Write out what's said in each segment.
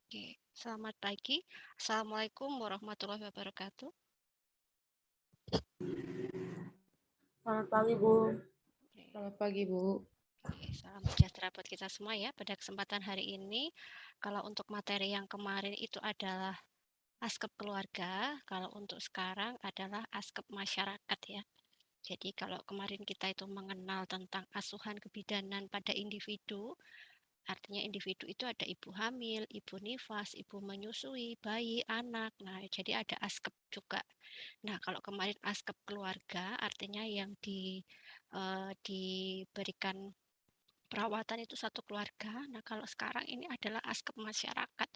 Oke, selamat pagi. Assalamualaikum warahmatullahi wabarakatuh. Selamat pagi, Bu. Oke, Selamat pagi, Bu. salam sejahtera buat kita semua ya. Pada kesempatan hari ini, kalau untuk materi yang kemarin itu adalah askep keluarga, kalau untuk sekarang adalah askep masyarakat ya. Jadi kalau kemarin kita itu mengenal tentang asuhan kebidanan pada individu, artinya individu itu ada ibu hamil, ibu nifas, ibu menyusui, bayi, anak. Nah, jadi ada askep juga. Nah, kalau kemarin askep keluarga artinya yang diberikan perawatan itu satu keluarga. Nah, kalau sekarang ini adalah askep masyarakat.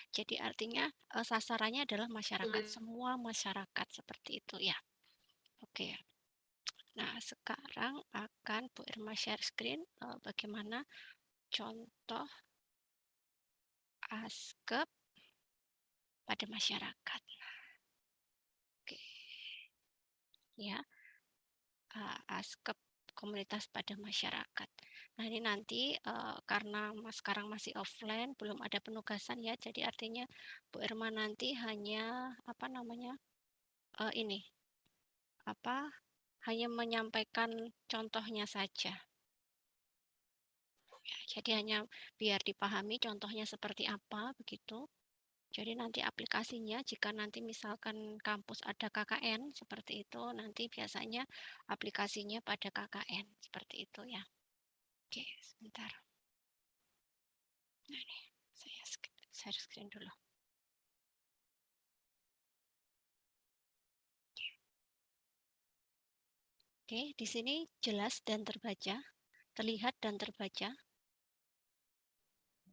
Jadi artinya sasarannya adalah masyarakat, semua masyarakat seperti itu ya. Oke. Nah, sekarang akan Bu Irma share screen bagaimana contoh askep pada masyarakat. Oke. Ya. Askep komunitas pada masyarakat. Nah, ini nanti karena sekarang masih offline, belum ada penugasan ya. Jadi artinya Bu Irma nanti hanya apa namanya ini apa hanya menyampaikan contohnya saja. Ya, jadi hanya biar dipahami contohnya seperti apa begitu. Jadi nanti aplikasinya jika nanti misalkan kampus ada KKN seperti itu, nanti biasanya aplikasinya pada KKN seperti itu ya. Oke, sebentar. Nah, nih, saya share screen dulu. Oke, di sini jelas dan terbaca, terlihat dan terbaca.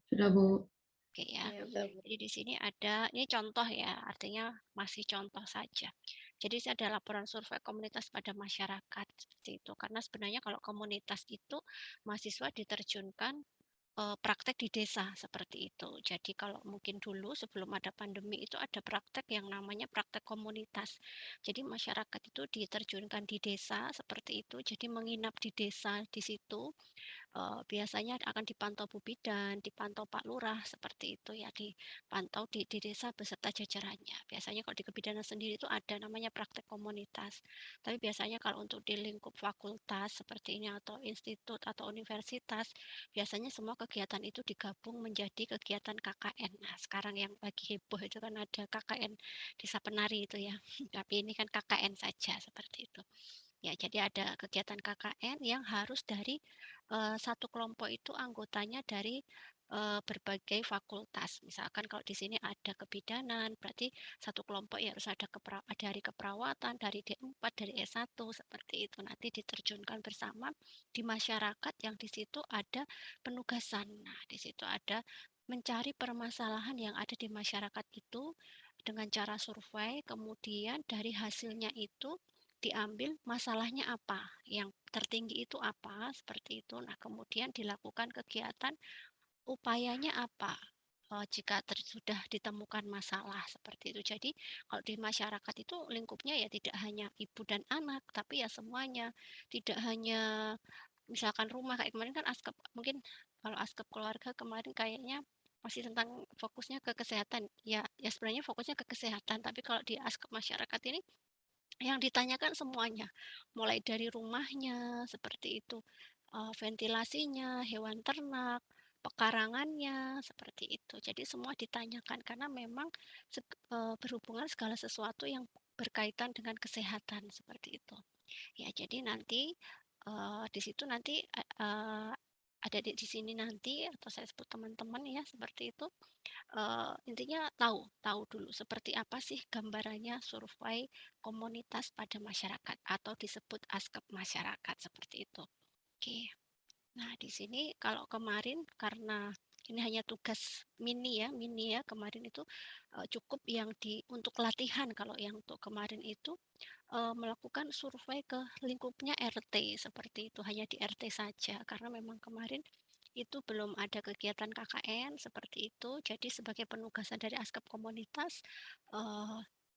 Sudah, Bu. Oke ya. Ya, udah, Bu. Jadi di sini ada, ini contoh ya, artinya masih contoh saja. Jadi ini ada laporan survei komunitas pada masyarakat seperti itu. Karena sebenarnya kalau komunitas itu mahasiswa diterjunkan praktek di desa seperti itu. Jadi kalau mungkin dulu sebelum ada pandemi itu ada praktek yang namanya praktek komunitas. Jadi masyarakat itu diterjunkan di desa seperti itu. Jadi menginap di desa di situ biasanya akan dipantau Bu Bidan, dipantau Pak Lurah seperti itu ya, dipantau di desa beserta jajarannya. Biasanya kalau di kebidanan sendiri itu ada namanya praktek komunitas. Tapi biasanya kalau untuk di lingkup fakultas seperti ini atau institut atau universitas, biasanya semua kegiatan itu digabung menjadi kegiatan KKN. Nah, sekarang yang lagi heboh itu kan ada KKN Desa Penari itu ya. Tapi ini kan KKN saja seperti itu. Ya, jadi ada kegiatan KKN yang harus dari satu kelompok itu anggotanya dari berbagai fakultas. Misalkan kalau di sini ada kebidanan, berarti satu kelompok ya harus ada dari keperawatan, dari D4, dari S1 seperti itu. Nanti diterjunkan bersama di masyarakat yang di situ ada penugasan. Nah, di situ ada mencari permasalahan yang ada di masyarakat itu dengan cara survei, kemudian dari hasilnya itu diambil masalahnya apa, yang tertinggi itu apa, seperti itu. Nah, kemudian dilakukan kegiatan, upayanya apa, jika sudah ditemukan masalah, seperti itu. Jadi, kalau di masyarakat itu lingkupnya ya tidak hanya ibu dan anak, tapi ya semuanya. Tidak hanya misalkan rumah, kayak kemarin kan askep, mungkin kalau askep keluarga kemarin kayaknya masih tentang fokusnya ke kesehatan. Ya, ya sebenarnya fokusnya ke kesehatan, tapi kalau di askep masyarakat ini yang ditanyakan semuanya, mulai dari rumahnya seperti itu, ventilasinya, hewan ternak, pekarangannya, seperti itu. Jadi semua ditanyakan karena memang berhubungan segala sesuatu yang berkaitan dengan kesehatan seperti itu. Ya, jadi nanti di situ nanti ada di sini nanti atau saya sebut teman-teman ya seperti itu intinya tahu tahu dulu seperti apa sih gambarannya survei komunitas pada masyarakat atau disebut askep masyarakat seperti itu. Oke. Nah, di sini kalau kemarin karena ini hanya tugas mini ya kemarin itu cukup yang untuk latihan kalau yang untuk kemarin itu melakukan survei ke lingkupnya RT seperti itu hanya di RT saja karena memang kemarin itu belum ada kegiatan KKN seperti itu. Jadi sebagai penugasan dari askep komunitas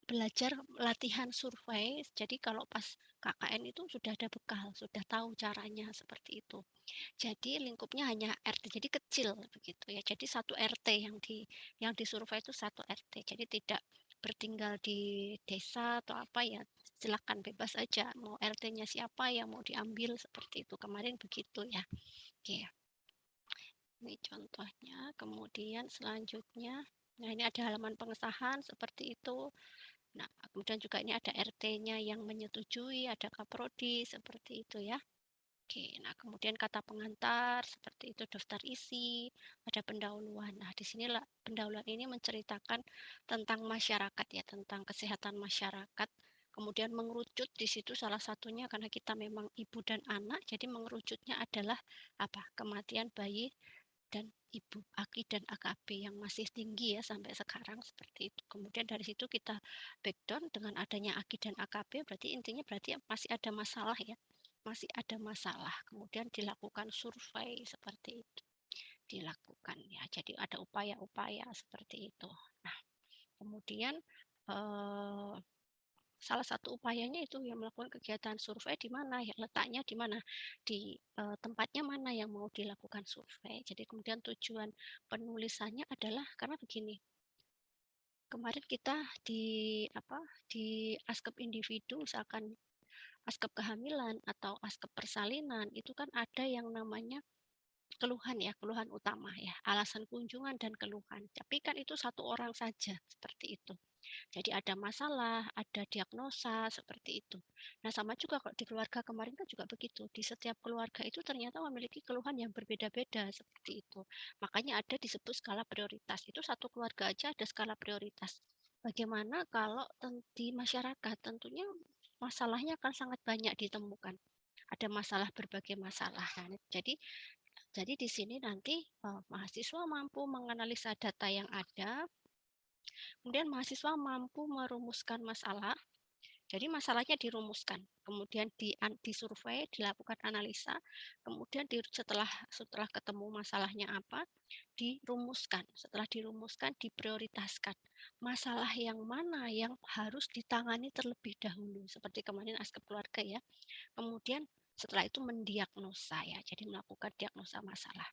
belajar latihan survei. Jadi kalau pas KKN itu sudah ada bekal, sudah tahu caranya seperti itu. Jadi lingkupnya hanya RT, jadi kecil begitu ya. Jadi satu RT yang disurvei itu satu RT. Jadi tidak bertinggal di desa atau apa ya, silakan bebas aja mau RT-nya siapa yang mau diambil seperti itu. Kemarin begitu ya. Oke. Ini contohnya. Kemudian selanjutnya, nah ini ada halaman pengesahan seperti itu. Nah, kemudian juga ini ada RT-nya yang menyetujui, ada kaprodi seperti itu ya. Oke, nah kemudian kata pengantar seperti itu, daftar isi, ada pendahuluan. Nah, di sinilah pendahuluan ini menceritakan tentang masyarakat ya, tentang kesehatan masyarakat. Kemudian mengerucut di situ salah satunya karena kita memang ibu dan anak, jadi mengerucutnya adalah apa? Kematian bayi dan ibu, AKI dan AKB yang masih tinggi ya sampai sekarang seperti itu. Kemudian dari situ kita backdown dengan adanya AKI dan AKB, berarti intinya berarti masih ada masalah ya, masih ada masalah. Kemudian dilakukan survei seperti itu, dilakukan ya. Jadi ada upaya-upaya seperti itu. Nah, kemudian salah satu upayanya itu yang melakukan kegiatan survei di mana ya, letaknya di mana, di tempatnya mana yang mau dilakukan survei. Jadi kemudian tujuan penulisannya adalah karena begini, kemarin kita di askep individu misalkan askep kehamilan atau askep persalinan itu kan ada yang namanya keluhan ya, keluhan utama ya, alasan kunjungan dan keluhan. Tapi kan itu satu orang saja seperti itu. Jadi ada masalah, ada diagnosa seperti itu. Nah, sama juga kalau di keluarga kemarin kan juga begitu. Di setiap keluarga itu ternyata memiliki keluhan yang berbeda-beda seperti itu. Makanya ada disebut skala prioritas. Itu satu keluarga aja ada skala prioritas. Bagaimana kalau di masyarakat tentunya masalahnya akan sangat banyak ditemukan. Ada masalah berbagai masalah. Nah, jadi di sini nanti mahasiswa mampu menganalisa data yang ada, kemudian mahasiswa mampu merumuskan masalah. Jadi masalahnya dirumuskan, kemudian disurvei, dilakukan analisa, kemudian setelah ketemu masalahnya apa, dirumuskan. Setelah dirumuskan, diprioritaskan. Masalah yang mana yang harus ditangani terlebih dahulu, seperti kemarin askep keluarga ya. Kemudian setelah itu mendiagnosa ya, jadi melakukan diagnosa masalah.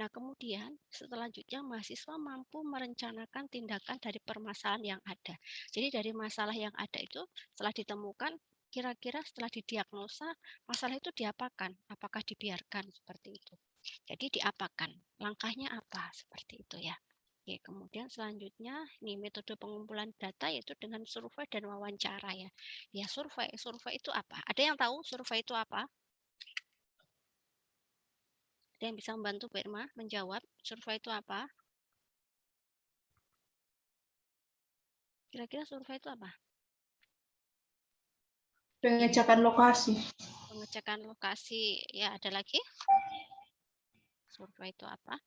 Nah, kemudian selanjutnya mahasiswa mampu merencanakan tindakan dari permasalahan yang ada. Jadi dari masalah yang ada itu setelah ditemukan, kira-kira setelah didiagnosa, masalah itu diapakan? Apakah dibiarkan seperti itu? Jadi diapakan? Langkahnya apa? Seperti itu ya. Oke, kemudian selanjutnya ini metode pengumpulan data yaitu dengan survei dan wawancara ya. Ya survei itu apa? Ada yang tahu survei itu apa? Ada yang bisa membantu Bu Irma menjawab survei itu apa? Kira-kira survei itu apa? Pengecekan lokasi. Pengecekan lokasi. Ya, ada lagi? Survei itu apa?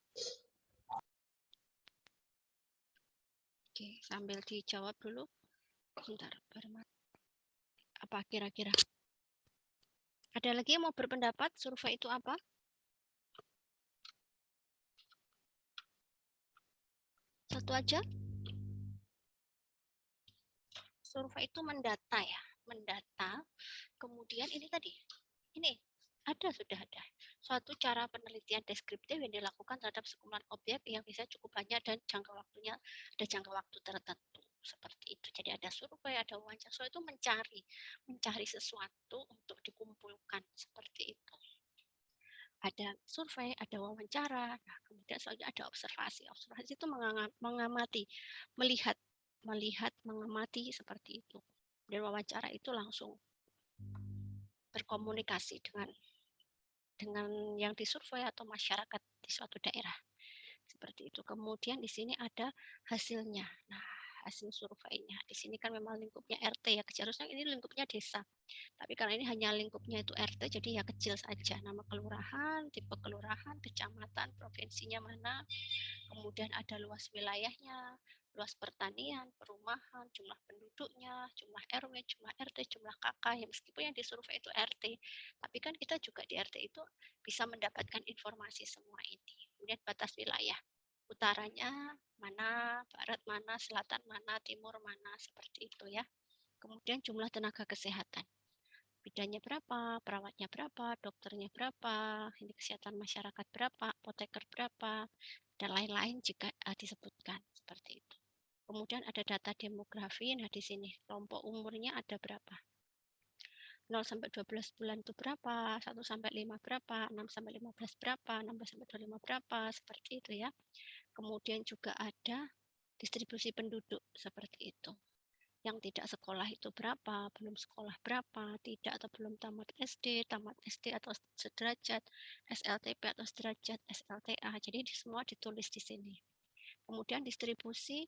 Oke, sambil dijawab dulu. Bentar, apa kira-kira? Ada lagi yang mau berpendapat survei itu apa? Satu aja? Survei itu mendata ya, mendata. Kemudian ini tadi, ini sudah ada. Suatu cara penelitian deskriptif yang dilakukan terhadap sekumpulan objek yang bisa cukup banyak dan jangka waktunya ada jangka waktu tertentu seperti itu. Jadi ada survei, ada wawancara. So itu mencari sesuatu untuk dikumpulkan seperti itu. Ada survei, ada wawancara, nah, kemudian selanjutnya ada observasi. Observasi itu mengamati, melihat, mengamati seperti itu. Dan wawancara itu langsung berkomunikasi dengan yang disurvei atau masyarakat di suatu daerah. Seperti itu. Kemudian di sini ada hasilnya. Nah, hasil surveinya. Di sini kan memang lingkupnya RT ya, harusnya ini lingkupnya desa. Tapi karena ini hanya lingkupnya itu RT, jadi ya kecil saja. Nama kelurahan, tipe kelurahan, kecamatan, provinsinya mana, kemudian ada luas wilayahnya, luas pertanian, perumahan, jumlah penduduknya, jumlah RW, jumlah RT, jumlah KK. Ya meskipun yang disurvei itu RT, tapi kan kita juga di RT itu bisa mendapatkan informasi semua ini. Kemudian batas wilayah. utaranya mana, barat mana, selatan mana, timur mana, seperti itu ya. Kemudian jumlah tenaga kesehatan. Bidannya berapa, perawatnya berapa, dokternya berapa, ini kesehatan masyarakat berapa, apoteker berapa, dan lain-lain jika disebutkan seperti itu. Kemudian ada data demografi, nah di sini kelompok umurnya ada berapa. 0 sampai 12 bulan itu berapa, 1 sampai 5 berapa, 6 sampai 15 berapa, 16 sampai 25 berapa, seperti itu ya. Kemudian juga ada distribusi penduduk seperti itu. Yang tidak sekolah itu berapa, belum sekolah berapa, tidak atau belum tamat SD atau sederajat, SLTP atau sederajat, SLTA. Jadi semua ditulis di sini. Kemudian distribusi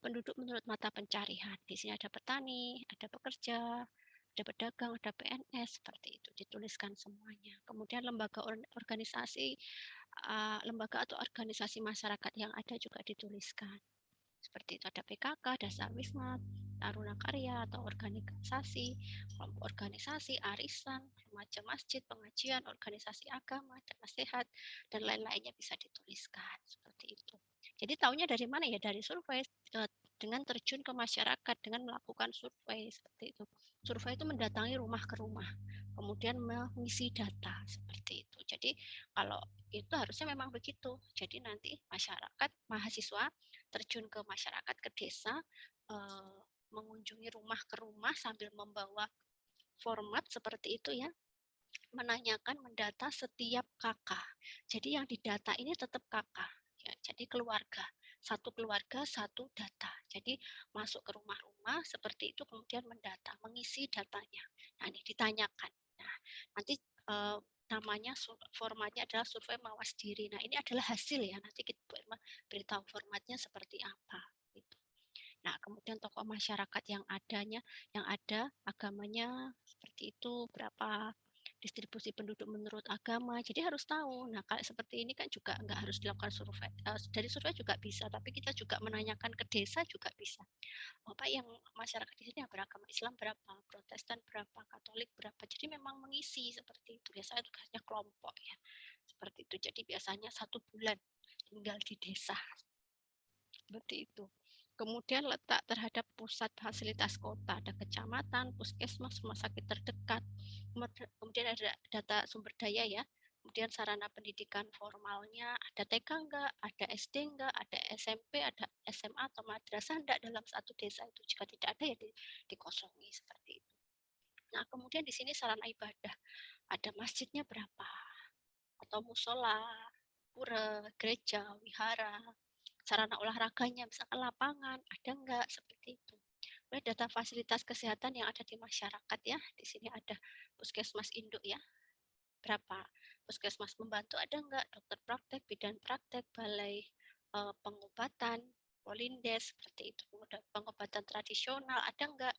penduduk menurut mata pencarian. Di sini ada petani, ada pekerja, ada pedagang, ada PNS, seperti itu dituliskan semuanya. Kemudian lembaga organisasi, lembaga atau organisasi masyarakat yang ada juga dituliskan. Seperti itu ada PKK, Dasar Wisma, Taruna Karya atau organisasi, kelompok organisasi, arisan, remaja masjid, pengajian, organisasi agama, dan nasihat, dan lain-lainnya bisa dituliskan seperti itu. Jadi tahunya dari mana ya? Dari survei dengan terjun ke masyarakat dengan melakukan survei seperti itu. Survei itu mendatangi rumah ke rumah, kemudian mengisi data seperti itu. Jadi kalau itu harusnya memang begitu. Jadi nanti masyarakat, mahasiswa terjun ke masyarakat, ke desa, mengunjungi rumah ke rumah sambil membawa format seperti itu ya, menanyakan, mendata setiap kakak. Jadi yang didata ini tetap kakak. Ya, jadi keluarga, satu keluarga, satu data. Jadi masuk ke rumah-rumah seperti itu, kemudian mendata, mengisi datanya. Nah, ini ditanyakan. Nah, nanti namanya formatnya adalah survei mawas diri. Nah, ini adalah hasil ya. Nanti kita beritahu formatnya seperti apa. Gitu. Nah, kemudian tokoh masyarakat yang ada agamanya seperti itu, berapa distribusi penduduk menurut agama. Jadi harus tahu. Nah, kalau seperti ini kan juga nggak harus dilakukan survei. Dari survei juga bisa, tapi kita juga menanyakan ke desa juga bisa. Oh, Pak, yang masyarakat di sini yang beragama Islam berapa, Protestan berapa, Katolik berapa. Jadi memang mengisi seperti itu. Biasanya tugasnya kelompok ya. Seperti itu. Jadi biasanya 1 bulan tinggal di desa seperti itu. Kemudian letak terhadap pusat fasilitas kota, ada kecamatan, puskesmas, rumah sakit terdekat. Kemudian ada data sumber daya ya. Kemudian sarana pendidikan formalnya, ada TK enggak, ada SD enggak, ada SMP, ada SMA atau madrasah enggak dalam satu desa itu. Jika tidak ada ya dikosongi seperti itu. Nah, kemudian di sini sarana ibadah, ada masjidnya berapa, atau musola, pura, gereja, wihara, sarana olahraganya, misalkan lapangan, ada enggak, seperti itu. Kemudian data fasilitas kesehatan yang ada di masyarakat ya, di sini ada puskesmas induk ya, berapa, puskesmas membantu ada enggak, dokter praktek, bidan praktek, balai pengobatan, polindes, seperti itu. Kemudian pengobatan tradisional ada enggak,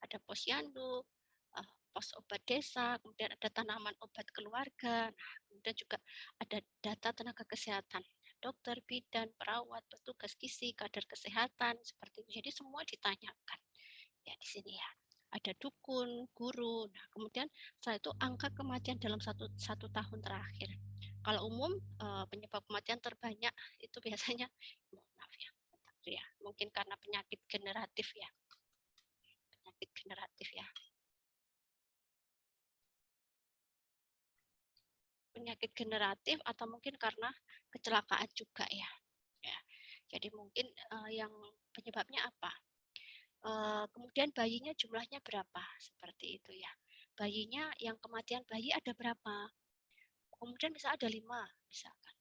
ada posyandu, pos obat desa, kemudian ada tanaman obat keluarga, nah, kemudian juga ada data tenaga kesehatan, dokter, bidan, perawat, petugas gizi, kader kesehatan, seperti itu. Jadi semua ditanyakan ya di sini ya. Ada dukun, guru. Nah, kemudian setelah itu angka kematian dalam satu tahun terakhir. Kalau umum penyebab kematian terbanyak itu biasanya, maaf ya, mungkin karena penyakit generatif ya, penyakit generatif ya. Penyakit generatif atau mungkin karena kecelakaan juga ya. Ya. Jadi mungkin yang penyebabnya apa? Kemudian bayinya jumlahnya berapa? Seperti itu ya. Bayinya yang kematian bayi ada berapa? Kemudian bisa ada 5, misalkan.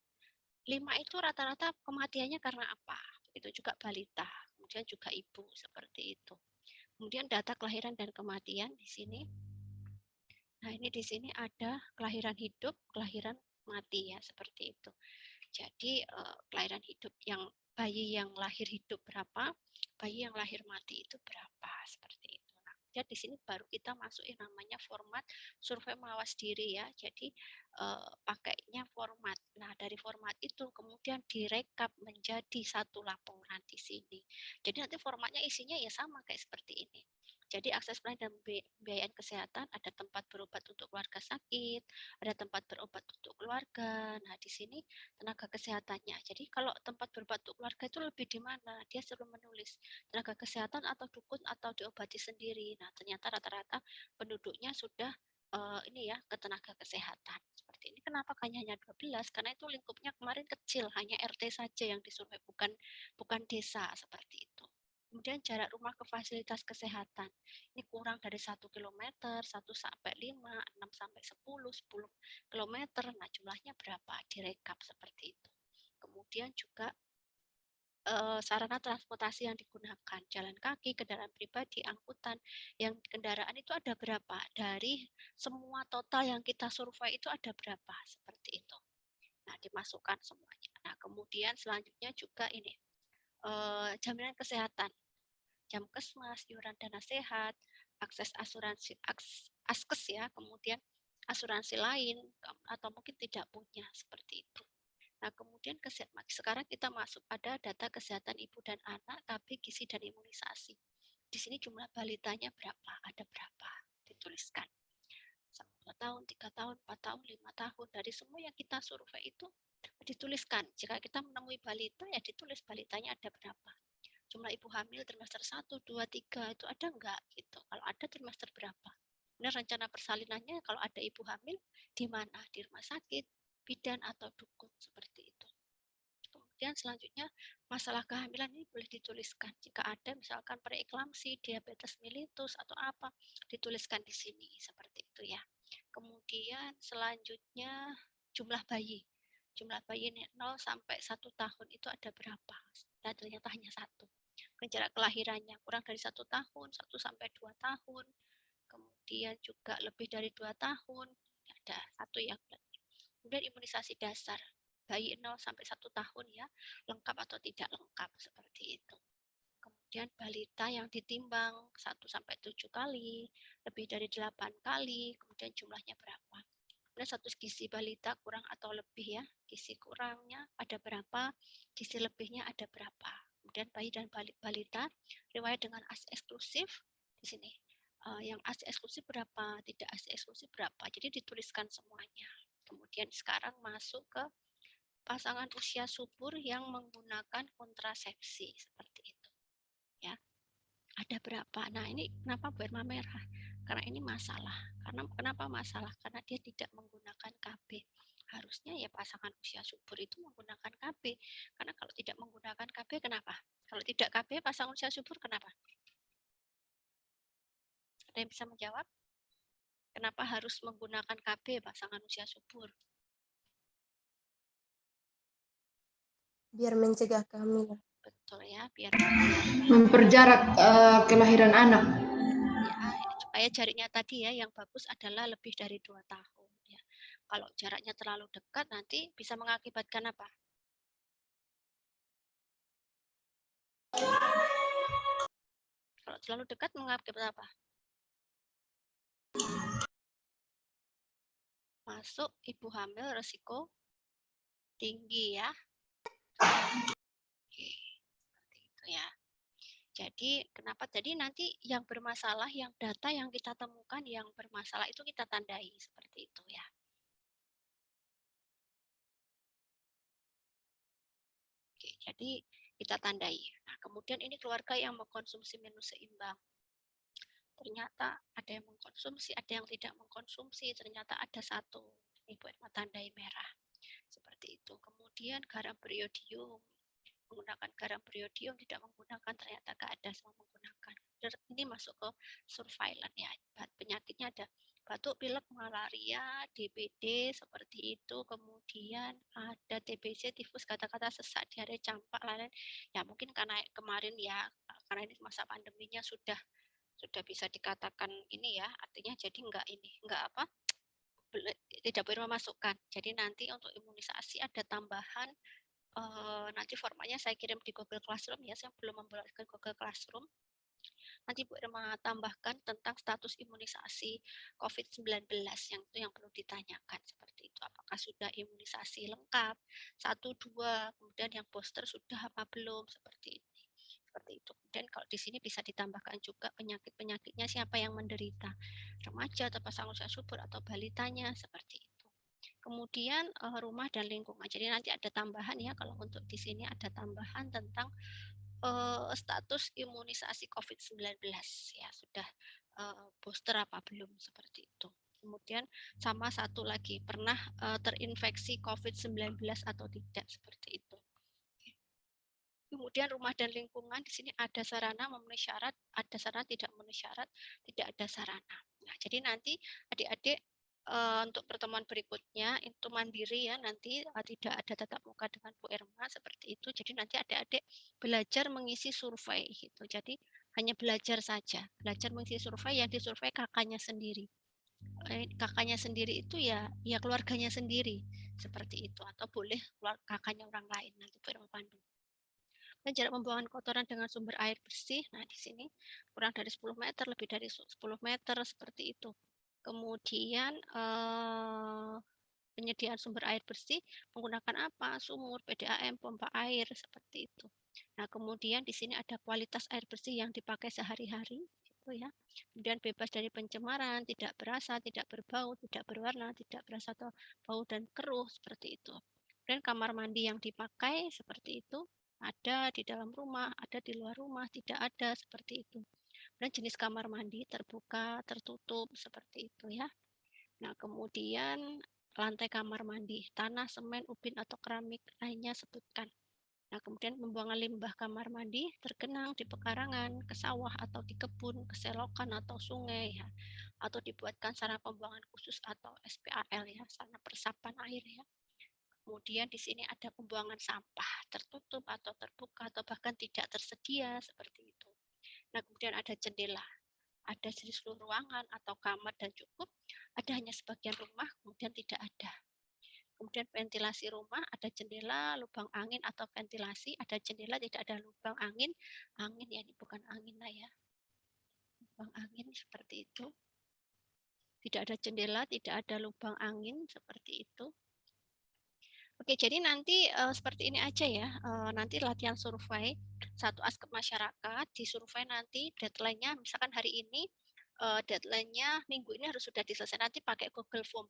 5 itu rata-rata kematiannya karena apa? Itu juga balita, kemudian juga ibu seperti itu. Kemudian data kelahiran dan kematian di sini. Nah, ini di sini ada kelahiran hidup, kelahiran mati ya, seperti itu. Jadi kelahiran hidup yang bayi yang lahir hidup berapa, bayi yang lahir mati itu berapa, seperti itu. Nah, jadi di sini baru kita masuk yang namanya format survei mawas diri ya. Jadi pakainya format. Nah, dari format itu kemudian direkap menjadi satu laporan di sini. Jadi nanti formatnya isinya ya sama kayak seperti ini. Jadi akses pelayanan dan pembiayaan kesehatan, ada tempat berobat untuk keluarga sakit, ada tempat berobat untuk keluarga. Nah, di sini tenaga kesehatannya. Jadi kalau tempat berobat untuk keluarga itu lebih di mana? Dia selalu menulis tenaga kesehatan atau dukun atau diobati sendiri. Nah, ternyata rata-rata penduduknya sudah ini ya ke tenaga kesehatan. Seperti ini. Kenapa hanya 12? Karena itu lingkupnya kemarin kecil, hanya RT saja yang disurvei, bukan desa seperti itu. Kemudian jarak rumah ke fasilitas kesehatan. Ini kurang dari 1 kilometer, 1 sampai 5, 6 sampai 10, 10 kilometer. Nah, jumlahnya berapa? Direkap seperti itu. Kemudian juga sarana transportasi yang digunakan, jalan kaki, kendaraan pribadi, angkutan, yang kendaraan itu ada berapa? Dari semua total yang kita survei itu ada berapa? Seperti itu. Nah, dimasukkan semuanya. Nah, kemudian selanjutnya juga ini, jaminan kesehatan, Jamkesmas, iuran dana sehat, akses asuransi, askes ya, kemudian asuransi lain, atau mungkin tidak punya, seperti itu. Nah, kemudian sekarang kita masuk pada data kesehatan ibu dan anak, KB, gizi, dan imunisasi. Di sini jumlah balitanya berapa, ada berapa, dituliskan. 1 tahun, 3 tahun, 4 tahun, 5 tahun, dari semua yang kita survei itu dituliskan. Jika kita menemui balita, ya ditulis balitanya ada berapa. Jumlah ibu hamil trimester 1, 2, 3 itu ada enggak gitu. Kalau ada trimester berapa? Ini rencana persalinannya kalau ada ibu hamil di mana? Di rumah sakit, bidan atau dukun seperti itu. Kemudian selanjutnya masalah kehamilan ini boleh dituliskan. Jika ada misalkan preeklamsi, diabetes mellitus atau apa, dituliskan di sini seperti itu ya. Kemudian selanjutnya jumlah bayi. Jumlah bayi 0 sampai 1 tahun itu ada berapa? Nah, ternyata hanya 1. Jarak kelahirannya kurang dari 1 tahun, 1 sampai 2 tahun. Kemudian juga lebih dari 2 tahun, ada 1 yang berarti. Kemudian imunisasi dasar, bayi 0 sampai 1 tahun ya, lengkap atau tidak lengkap, seperti itu. Kemudian balita yang ditimbang 1 sampai 7 kali, lebih dari 8 kali, kemudian jumlahnya berapa. Kemudian status gizi balita kurang atau lebih ya, gizi kurangnya ada berapa, gizi lebihnya ada berapa. Kemudian bayi dan balita riwayat dengan ASI eksklusif di sini. Yang ASI eksklusif berapa, tidak ASI eksklusif berapa. Jadi dituliskan semuanya. Kemudian sekarang masuk ke pasangan usia subur yang menggunakan kontrasepsi seperti itu. Ya, ada berapa? Nah, ini kenapa berma merah? Karena ini masalah. Kenapa masalah? Karena dia tidak menggunakan KB. Harusnya ya pasangan usia subur itu menggunakan KB. Karena kalau tidak menggunakan KB, kenapa? Kalau tidak KB, pasangan usia subur kenapa? Ada yang bisa menjawab? Kenapa harus menggunakan KB pasangan usia subur? Biar mencegah kehamilan. Betul ya, biar Memperjarak kelahiran anak. ya, supaya jaraknya tadi ya yang bagus adalah lebih dari 2 tahun ya. Kalau jaraknya terlalu dekat nanti bisa mengakibatkan apa? Kalau terlalu dekat mengakibatkan apa? Masuk ibu hamil resiko tinggi ya. Oke, seperti itu ya. Jadi kenapa? Jadi nanti yang bermasalah, yang data yang kita temukan yang bermasalah itu kita tandai seperti itu ya. Oke, jadi kita tandai. Nah, kemudian ini keluarga yang mengkonsumsi menu seimbang. Ternyata ada yang mengkonsumsi, ada yang tidak mengkonsumsi, ternyata ada 1. Ini buat tandai merah. Seperti itu. Kemudian garam beriodium, menggunakan garam beriodium, tidak menggunakan, ternyata tidak ada semua menggunakan. Ini masuk ke surveillance ya. Penyakitnya ada batuk, pilek, malaria, DBD seperti itu, kemudian ada TBC, tifus, kata-kata sesak, diare, campak, lain-lain. Ya mungkin karena kemarin ya, karena ini masa pandeminya sudah bisa dikatakan ini ya, artinya jadi enggak apa, tidak boleh memasukkan. Jadi nanti untuk imunisasi ada tambahan, nanti formatnya saya kirim di Google Classroom ya, saya belum membuat ke Google Classroom. Nanti Bu Irma tambahkan tentang status imunisasi COVID-19 yang perlu ditanyakan seperti itu. Apakah sudah imunisasi lengkap, 1, 2, kemudian yang booster sudah apa belum, seperti ini. seperti itu. Kemudian kalau di sini bisa ditambahkan juga penyakit-penyakitnya siapa yang menderita, remaja atau pasangan usia subur atau balitanya seperti itu. Kemudian rumah dan lingkungan. Jadi nanti ada tambahan ya, kalau untuk di sini ada tambahan tentang status imunisasi COVID-19 ya, sudah booster apa belum seperti itu. Kemudian sama satu lagi, pernah terinfeksi COVID-19 atau tidak seperti itu. Kemudian rumah dan lingkungan di sini ada sarana memenuhi syarat, ada sarana tidak memenuhi syarat, tidak ada sarana. Nah, jadi nanti adik-adik untuk pertemuan berikutnya itu mandiri ya, nanti tidak ada tatap muka dengan Bu Irma seperti itu. Jadi nanti adik-adik belajar mengisi survei gitu. Jadi hanya belajar saja, belajar mengisi survei yang disurvei kakaknya sendiri. Kakaknya sendiri itu ya keluarganya sendiri seperti itu, atau boleh kakaknya orang lain, nanti Bu Irma pandu. Dan jarak pembuangan kotoran dengan sumber air bersih, nah di sini kurang dari 10 meter, lebih dari 10 meter seperti itu. Kemudian penyediaan sumber air bersih menggunakan apa? Sumur, PDAM, pompa air seperti itu. Nah, kemudian di sini ada kualitas air bersih yang dipakai sehari-hari gitu ya. Kemudian bebas dari pencemaran, tidak berasa, tidak berbau, tidak berwarna, tidak berasa atau bau dan keruh seperti itu. Dan kamar mandi yang dipakai seperti itu, ada di dalam rumah, ada di luar rumah, tidak ada seperti itu. Dan jenis kamar mandi terbuka, tertutup seperti itu ya. Nah, kemudian lantai kamar mandi, tanah, semen, ubin atau keramik lainnya sebutkan. Nah, kemudian pembuangan limbah kamar mandi tergenang di pekarangan, ke sawah atau di kebun, ke selokan atau sungai ya, atau dibuatkan sarana pembuangan khusus atau SPAL ya, sarana peresapan air ya. Kemudian di sini ada pembuangan sampah tertutup atau terbuka atau bahkan tidak tersedia seperti itu. Nah, kemudian ada jendela, ada di seluruh ruangan atau kamar dan cukup, ada hanya sebagian rumah, kemudian tidak ada. Kemudian ventilasi rumah, ada jendela, lubang angin atau ventilasi, ada jendela, tidak ada lubang angin. Angin ya, ini bukan angin lah ya. Lubang angin seperti itu. Tidak ada jendela, tidak ada lubang angin seperti itu. Oke, jadi nanti seperti ini aja ya. Nanti latihan survei, satu askep masyarakat, disurvei nanti deadline-nya, misalkan hari ini, deadline-nya minggu ini harus sudah diselesaikan, nanti pakai Google Form.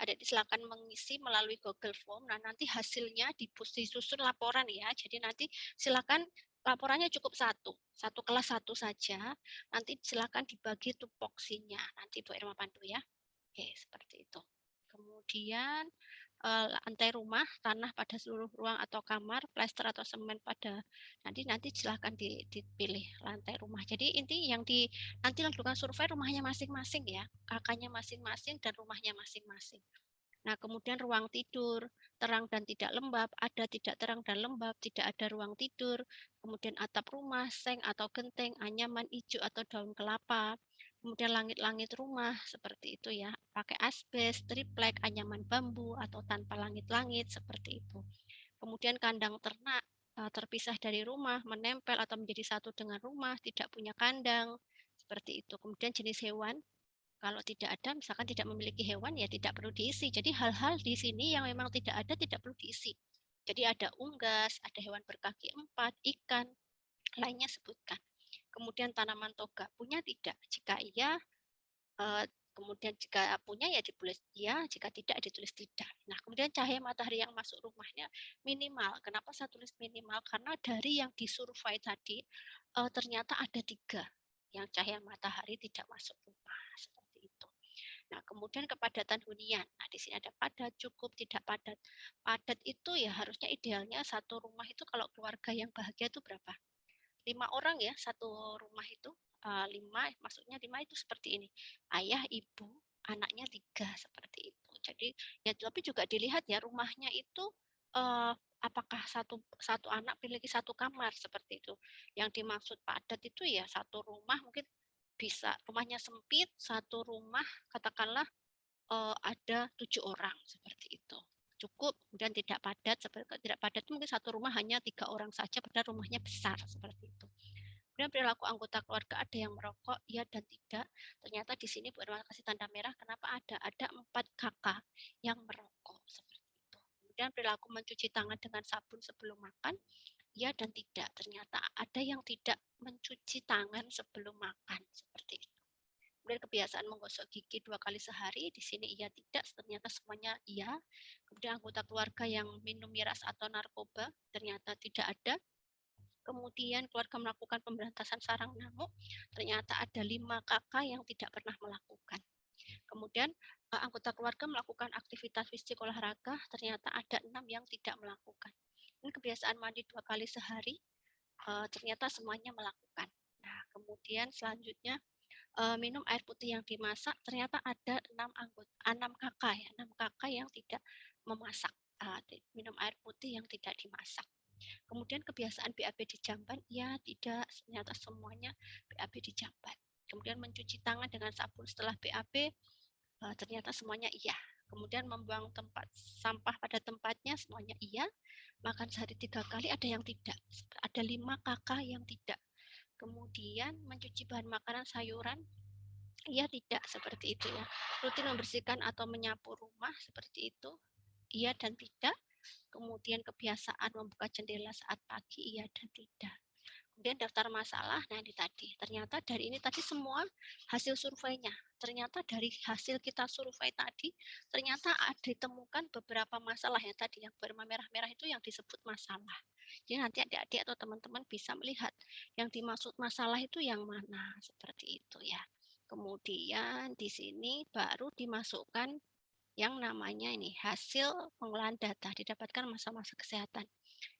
Ada silakan mengisi melalui Google Form, nah nanti hasilnya disusun laporan ya. Jadi nanti silakan laporannya cukup satu kelas satu saja, nanti silakan dibagi tupoksinya, nanti Bu Irma pandu ya. Oke, seperti itu. Kemudian lantai rumah, tanah pada seluruh ruang atau kamar, plester atau semen pada nanti silahkan dipilih lantai rumah. Jadi inti yang nanti lakukan survei rumahnya masing-masing ya, kakaknya masing-masing dan rumahnya masing-masing. Nah, kemudian ruang tidur, terang dan tidak lembab, ada tidak terang dan lembab, tidak ada ruang tidur, kemudian atap rumah, seng atau genteng, anyaman hijau atau daun kelapa, kemudian langit-langit rumah, seperti itu ya, pakai asbes, triplek, anyaman bambu, atau tanpa langit-langit, seperti itu. Kemudian kandang ternak, terpisah dari rumah, menempel atau menjadi satu dengan rumah, tidak punya kandang, seperti itu. Kemudian jenis hewan, kalau tidak ada, misalkan tidak memiliki hewan, ya tidak perlu diisi. Jadi hal-hal di sini yang memang tidak ada, tidak perlu diisi. Jadi ada unggas, ada hewan berkaki 4, ikan, lainnya sebutkan. Kemudian tanaman toga, punya tidak? Jika iya, kemudian jika punya ya ditulis iya, jika tidak ditulis tidak. Nah, kemudian cahaya matahari yang masuk rumahnya minimal. Kenapa saya tulis minimal? Karena dari yang disurvei tadi, ternyata ada 3 yang cahaya matahari tidak masuk rumah. Seperti itu. Nah, kemudian kepadatan hunian. Nah, di sini ada padat, cukup, tidak padat. Padat itu ya harusnya idealnya satu rumah itu kalau keluarga yang bahagia itu berapa? 5 orang ya, satu rumah itu. 5, maksudnya 5 itu seperti ini. Ayah, ibu, anaknya 3, seperti itu. Jadi, ya tapi juga dilihat ya rumahnya itu apakah satu anak memiliki satu kamar seperti itu. Yang dimaksud padat itu ya satu rumah mungkin bisa rumahnya sempit, satu rumah katakanlah ada 7 orang seperti itu. Cukup, kemudian tidak padat, seperti tidak padat itu mungkin satu rumah hanya 3 orang saja padahal rumahnya besar seperti itu. Kemudian perilaku anggota keluarga, ada yang merokok, iya dan tidak. Ternyata di sini Bu Irma kasih tanda merah, kenapa ada? Ada 4 kakak yang merokok seperti itu. Kemudian perilaku mencuci tangan dengan sabun sebelum makan, iya dan tidak. Ternyata ada yang tidak mencuci tangan sebelum makan, seperti itu. Kemudian kebiasaan menggosok gigi 2 kali sehari, di sini iya tidak, ternyata semuanya iya. Kemudian anggota keluarga yang minum miras atau narkoba, ternyata tidak ada. Kemudian keluarga melakukan pemberantasan sarang nyamuk, ternyata ada 5 kakak yang tidak pernah melakukan. Kemudian anggota keluarga melakukan aktivitas fisik olahraga, ternyata ada 6 yang tidak melakukan. Ini kebiasaan mandi 2 kali sehari, ternyata semuanya melakukan. Nah, kemudian selanjutnya minum air putih yang dimasak, ternyata ada 6 kakak ya, 6 kakak yang tidak memasak, minum air putih yang tidak dimasak. Kemudian kebiasaan BAB di jamban, ya tidak, ternyata semuanya BAB di jamban. Kemudian mencuci tangan dengan sabun setelah BAB, ternyata semuanya iya. Kemudian membuang tempat sampah pada tempatnya, semuanya iya. Makan sehari 3 kali, ada yang tidak. Ada 5 kakak yang tidak. Kemudian mencuci bahan makanan sayuran, iya tidak, seperti itu ya. Rutin membersihkan atau menyapu rumah, seperti itu, iya dan tidak. Kemudian kebiasaan membuka jendela saat pagi, iya dan tidak. Kemudian daftar masalah, nah ini tadi. Ternyata dari ini tadi semua hasil surveinya. Ternyata dari hasil kita survei tadi, ternyata ditemukan beberapa masalah ya tadi, yang berwarna merah-merah itu yang disebut masalah. Jadi nanti adik-adik atau teman-teman bisa melihat yang dimaksud masalah itu yang mana, seperti itu ya. Kemudian di sini baru dimasukkan yang namanya ini hasil pengolahan data didapatkan masa-masa kesehatan.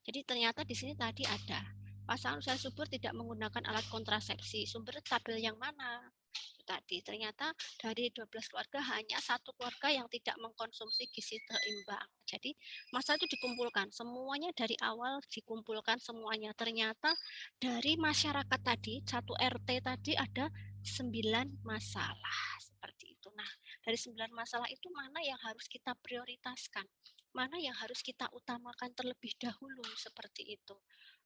Jadi ternyata di sini tadi ada pasangan usia subur tidak menggunakan alat kontrasepsi. Sumber tabel yang mana? Tadi ternyata dari 12 keluarga hanya 1 keluarga yang tidak mengkonsumsi gizi seimbang. Jadi masa itu dikumpulkan, semuanya dari awal dikumpulkan semuanya. Ternyata dari masyarakat tadi, 1 RT tadi ada 9 masalah seperti itu. Nah, dari 9 masalah itu mana yang harus kita prioritaskan? Mana yang harus kita utamakan terlebih dahulu seperti itu.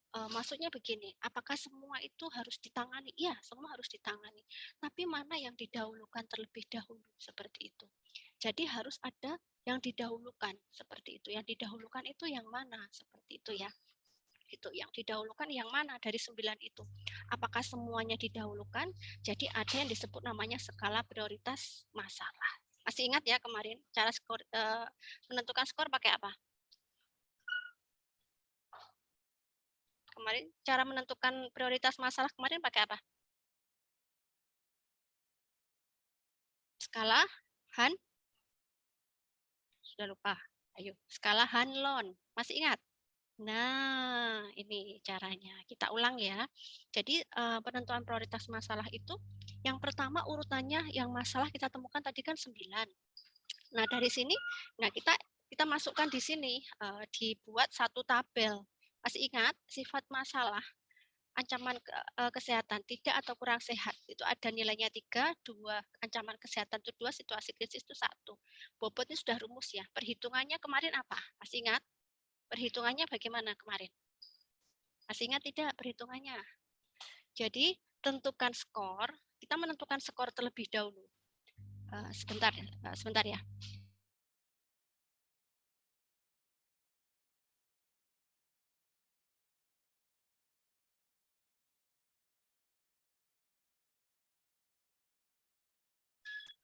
Maksudnya begini, apakah semua itu harus ditangani? Iya, semua harus ditangani. Tapi mana yang didahulukan terlebih dahulu seperti itu. Jadi harus ada yang didahulukan seperti itu. Yang didahulukan itu yang mana seperti itu ya. Itu yang didahulukan yang mana dari 9 itu. Apakah semuanya didahulukan? Jadi ada yang disebut namanya skala prioritas masalah. Masih ingat ya kemarin cara skor, menentukan skor pakai apa? Kemarin cara menentukan prioritas masalah kemarin pakai apa? Skala Han? Sudah lupa. Ayo, skala Hanlon. Masih ingat? Nah, ini caranya. Kita ulang ya. Jadi penentuan prioritas masalah itu yang pertama urutannya yang masalah kita temukan tadi kan 9. Nah, dari sini kita masukkan di sini dibuat satu tabel. Masih ingat sifat masalah ancaman kesehatan tidak atau kurang sehat itu ada nilainya 3, 2 ancaman kesehatan itu 2, situasi krisis itu 1. Bobotnya sudah rumus ya. Perhitungannya kemarin apa? Masih ingat? Perhitungannya bagaimana kemarin? Masih ingat tidak perhitungannya? Jadi tentukan skor, kita menentukan skor terlebih dahulu. Sebentar ya.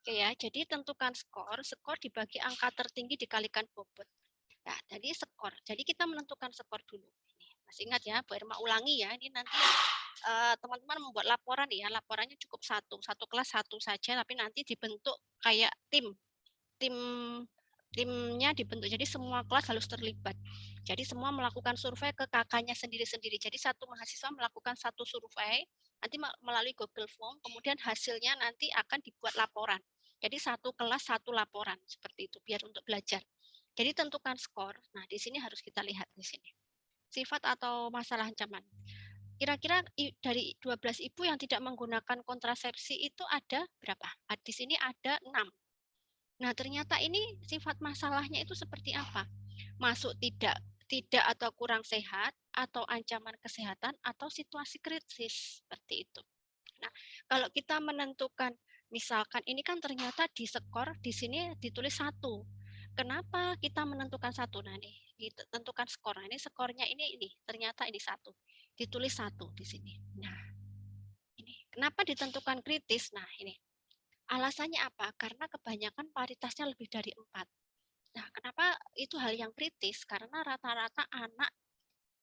Oke ya, jadi tentukan skor dibagi angka tertinggi dikalikan bobot. Nah, jadi skor. Jadi kita menentukan skor dulu. Masih ingat ya, Bu Irma ulangi ya. Ini nanti teman-teman membuat laporan ya. Laporannya cukup satu kelas satu saja, tapi nanti dibentuk kayak timnya dibentuk. Jadi semua kelas harus terlibat. Jadi semua melakukan survei ke kakaknya sendiri-sendiri. Jadi satu mahasiswa melakukan satu survei, nanti melalui Google Form, kemudian hasilnya nanti akan dibuat laporan. Jadi satu kelas satu laporan seperti itu biar untuk belajar. Jadi tentukan skor. Nah, di sini harus kita lihat di sini. Sifat atau masalah ancaman. Kira-kira dari 12 ibu yang tidak menggunakan kontrasepsi itu ada berapa? Di sini ada 6. Nah, ternyata ini sifat masalahnya itu seperti apa? Masuk tidak atau kurang sehat, atau ancaman kesehatan, atau situasi kritis, seperti itu. Nah, kalau kita menentukan, misalkan ini kan ternyata di skor, di sini ditulis 1. Kenapa kita menentukan 1? Nah, nih, ditentukan skor. Nah, ini skornya ini ternyata ini 1. Ditulis 1 di sini. Nah, ini. Kenapa ditentukan kritis? Nah, ini. Alasannya apa? Karena kebanyakan paritasnya lebih dari 4. Nah, kenapa itu hal yang kritis? Karena rata-rata anak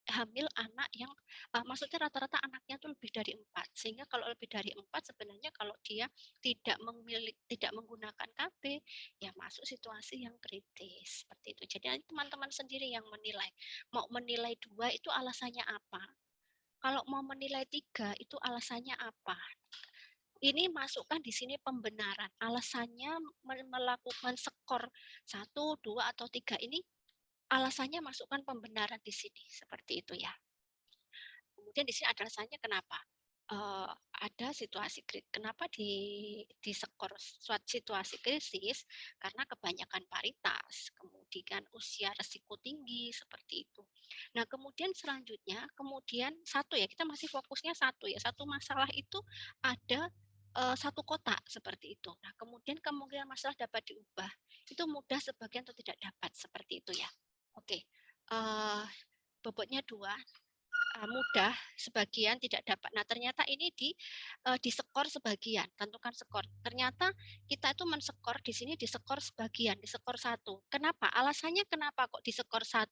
hamil anak yang maksudnya rata-rata anaknya itu lebih dari 4. Sehingga kalau lebih dari 4 sebenarnya kalau dia tidak menggunakan KB ya masuk situasi yang kritis seperti itu. Jadi teman-teman sendiri yang menilai. Mau menilai 2 itu alasannya apa? Kalau mau menilai 3 itu alasannya apa? Ini masukkan di sini pembenaran. Alasannya melakukan skor 1, 2 atau 3 ini alasannya masukkan pembenaran di sini seperti itu ya. Kemudian di sini ada alasannya kenapa? Ada situasi kenapa di skor suatu situasi krisis karena kebanyakan paritas, kemudian usia resiko tinggi seperti itu. Nah, kemudian selanjutnya kemudian satu ya, kita masih fokusnya satu ya. Satu masalah itu ada satu kotak seperti itu. Nah, kemudian kemungkinan masalah dapat diubah itu mudah sebagian atau tidak dapat seperti itu ya. Oke. Bobotnya 2, mudah, sebagian tidak dapat. Nah, ternyata ini di skor sebagian, tentukan skor. Ternyata kita itu menskor di sini di skor sebagian, di skor 1. Kenapa? Alasannya kenapa kok di skor 1?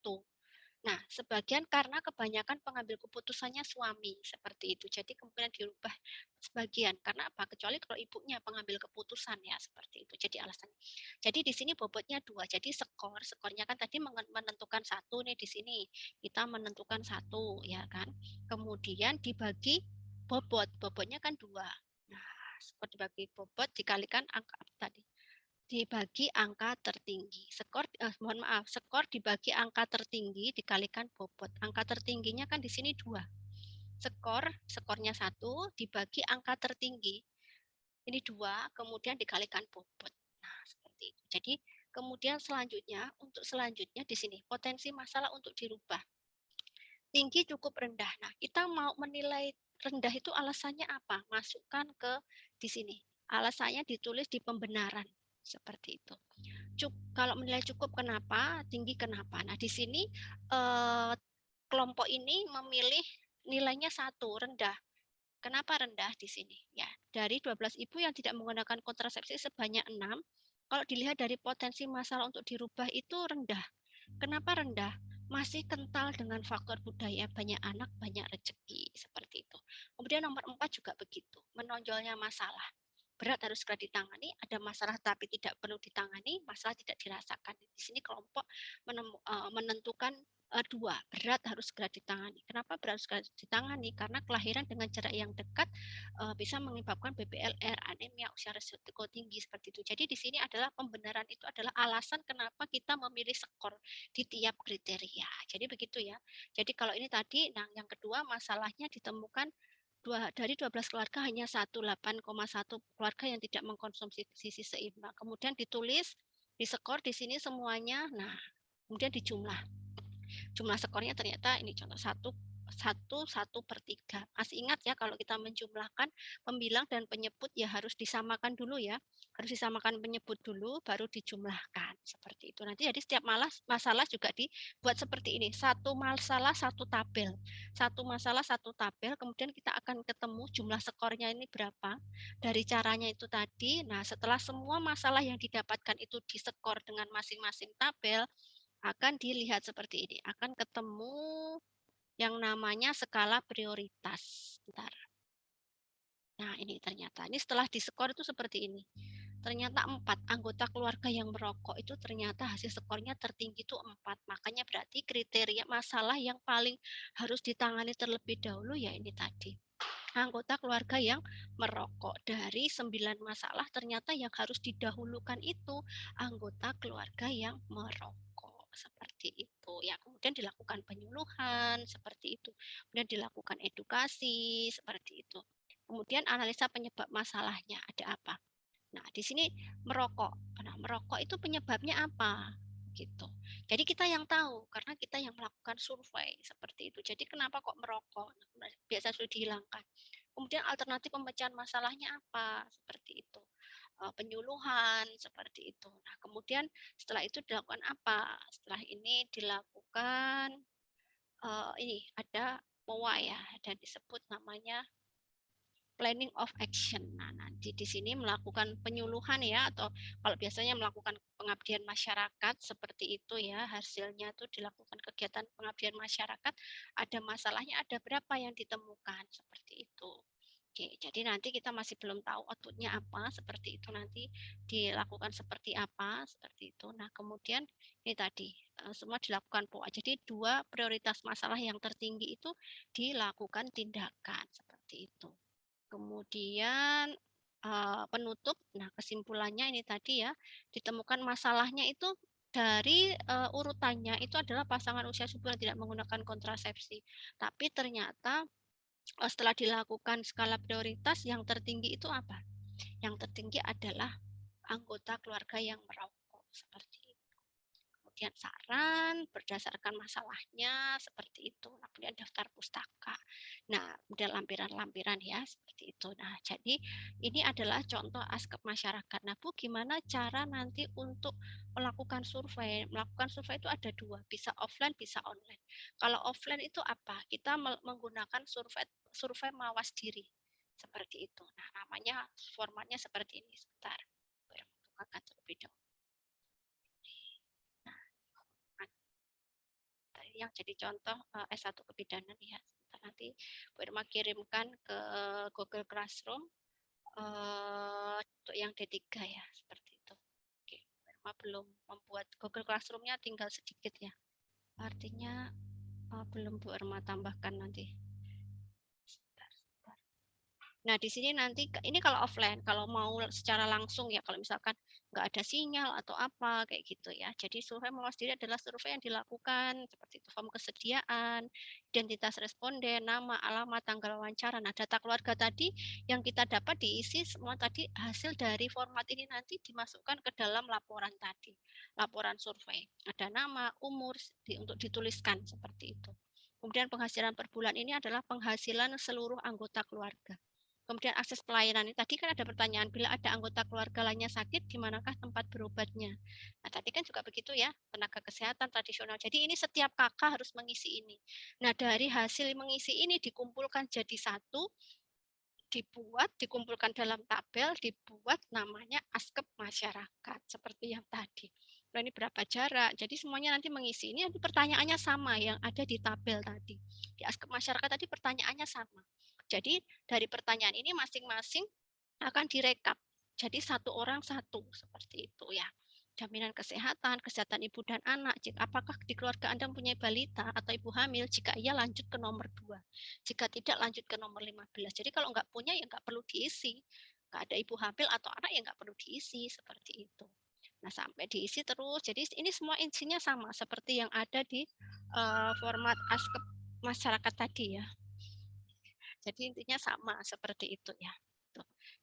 Nah, sebagian karena kebanyakan pengambil keputusannya suami, seperti itu. Jadi kemungkinan dirubah sebagian. Karena apa? Kecuali kalau ibunya pengambil keputusan ya, seperti itu. Jadi alasannya. Jadi di sini bobotnya 2. Jadi skornya kan tadi menentukan 1 nih di sini. Kita menentukan 1 ya kan. Kemudian dibagi bobotnya kan 2. Nah, skor dibagi bobot dikalikan angka tadi dibagi angka tertinggi. Skor dibagi angka tertinggi dikalikan bobot. Angka tertingginya kan di sini 2. Skornya 1 dibagi angka tertinggi. Ini 2, kemudian dikalikan bobot. Nah, seperti itu. Jadi, kemudian untuk selanjutnya di sini potensi masalah untuk dirubah. Tinggi cukup rendah. Nah, kita mau menilai rendah itu alasannya apa? Masukkan ke di sini. Alasannya ditulis di pembenaran. Seperti itu. Kalau menilai cukup kenapa, tinggi kenapa. Nah, di sini kelompok ini memilih nilainya 1, rendah. Kenapa rendah di sini? Ya, dari 12 ibu yang tidak menggunakan kontrasepsi sebanyak 6, kalau dilihat dari potensi masalah untuk dirubah itu rendah. Kenapa rendah? Masih kental dengan faktor budaya, banyak anak, banyak rezeki, seperti itu. Kemudian nomor 4 juga begitu, menonjolnya masalah. Berat harus segera ditangani, ada masalah tapi tidak perlu ditangani, masalah tidak dirasakan. Di sini kelompok menentukan 2, berat harus segera ditangani. Kenapa berat harus segera ditangani? Karena kelahiran dengan jarak yang dekat bisa menyebabkan BBLR, anemia, usia resiko tinggi seperti itu. Jadi di sini adalah pembenaran itu adalah alasan kenapa kita memilih skor di tiap kriteria. Jadi begitu ya. Jadi kalau ini tadi, nah yang kedua masalahnya ditemukan dari 12 keluarga hanya 8,1 keluarga yang tidak mengkonsumsi gizi seimbang. Kemudian ditulis, di skor di sini semuanya. Nah, kemudian dijumlah. Jumlah skornya ternyata ini contoh 1/3. Masih ingat ya kalau kita menjumlahkan pembilang dan penyebut ya harus disamakan dulu ya. Harus disamakan penyebut dulu baru dijumlahkan seperti itu. Nanti jadi setiap masalah juga dibuat seperti ini. Satu masalah satu tabel. Satu masalah satu tabel, kemudian kita akan ketemu jumlah skornya ini berapa. Dari caranya itu tadi. Nah, setelah semua masalah yang didapatkan itu diskor dengan masing-masing tabel, akan dilihat seperti ini. Akan ketemu yang namanya skala prioritas. Bentar. Nah, ini ternyata. Ini setelah diskor itu seperti ini. Ternyata 4 anggota keluarga yang merokok itu ternyata hasil skornya tertinggi itu 4. Makanya berarti kriteria masalah yang paling harus ditangani terlebih dahulu ya ini tadi. Anggota keluarga yang merokok. Dari 9 masalah ternyata yang harus didahulukan itu anggota keluarga yang merokok. Seperti itu ya. Kemudian dilakukan penyuluhan seperti itu. Kemudian dilakukan edukasi seperti itu. Kemudian analisa penyebab masalahnya ada apa. Nah, di sini merokok. Nah, merokok itu penyebabnya apa? Gitu. Jadi kita yang tahu karena kita yang melakukan survei seperti itu. Jadi kenapa kok merokok? Biasa sudah dihilangkan. Kemudian alternatif pemecahan masalahnya apa? Seperti itu. Penyuluhan seperti itu. Nah, kemudian setelah itu dilakukan apa? Setelah ini dilakukan melakukan ini ada POA ya, dan disebut namanya planning of action. Nah, nanti di sini melakukan penyuluhan ya, atau kalau biasanya melakukan pengabdian masyarakat seperti itu ya, hasilnya itu dilakukan kegiatan pengabdian masyarakat, ada masalahnya ada berapa yang ditemukan seperti itu. Oke, jadi nanti kita masih belum tahu outputnya apa, seperti itu nanti dilakukan seperti apa, seperti itu. Nah, kemudian ini tadi semua dilakukan POA. Jadi dua prioritas masalah yang tertinggi itu dilakukan tindakan seperti itu. Kemudian penutup, nah kesimpulannya ini tadi ya, ditemukan masalahnya itu dari urutannya itu adalah pasangan usia subur yang tidak menggunakan kontrasepsi. Tapi ternyata setelah dilakukan skala prioritas yang tertinggi itu apa? Yang tertinggi adalah anggota keluarga yang merokok seperti itu. Kemudian saran berdasarkan masalahnya seperti itu. Kemudian daftar pustaka. Nah, kemudian lampiran-lampiran ya seperti itu. Nah, jadi ini adalah contoh askep masyarakat. Nah, Bu, gimana cara nanti untuk melakukan survei? Melakukan survei itu ada dua, bisa offline, bisa online. Kalau offline itu apa? Kita menggunakan survei mawas diri seperti itu. Nah, namanya formatnya seperti ini. Sebentar, bukakan terlebih dahulu. Yang jadi contoh S1 kebidanan ya. Nanti Bu Irma kirimkan ke Google Classroom untuk yang D3 ya, seperti itu. Oke, Bu Irma belum membuat Google Classroom-nya, tinggal sedikit ya. Artinya belum Bu Irma tambahkan nanti. Nah, di sini nanti ini kalau offline, kalau mau secara langsung ya, kalau misalkan nggak ada sinyal atau apa kayak gitu ya. Jadi survei mawas diri adalah survei yang dilakukan seperti itu, form kesediaan, identitas responden, nama, alamat, tanggal wawancara. Nah, data keluarga tadi yang kita dapat diisi semua tadi hasil dari format ini nanti dimasukkan ke dalam laporan tadi, laporan survei. Ada nama, umur untuk dituliskan seperti itu. Kemudian penghasilan per bulan ini adalah penghasilan seluruh anggota keluarga. Kemudian akses pelayanan ini tadi kan ada pertanyaan, bila ada anggota keluarga lainnya sakit, di manakah tempat berobatnya? Nah, tadi kan juga begitu ya, tenaga kesehatan tradisional. Jadi ini setiap kakak harus mengisi ini. Nah, dari hasil mengisi ini dikumpulkan jadi satu, dikumpulkan dalam tabel, dibuat namanya askep masyarakat, seperti yang tadi. Nah, ini berapa jarak, jadi semuanya nanti mengisi. Ini nanti pertanyaannya sama yang ada di tabel tadi. Di askep masyarakat tadi pertanyaannya sama. Jadi dari pertanyaan ini masing-masing akan direkap. Jadi satu orang satu seperti itu ya. Jaminan kesehatan, kesehatan ibu dan anak. Apakah di keluarga Anda mempunyai balita atau ibu hamil? Jika iya lanjut ke nomor 2. Jika tidak lanjut ke nomor 15. Jadi kalau nggak punya ya nggak perlu diisi. Nggak ada ibu hamil atau anak ya nggak perlu diisi seperti itu. Nah, sampai diisi terus. Jadi ini semua isinya sama seperti yang ada di format askep masyarakat tadi ya. Jadi intinya sama seperti itu ya.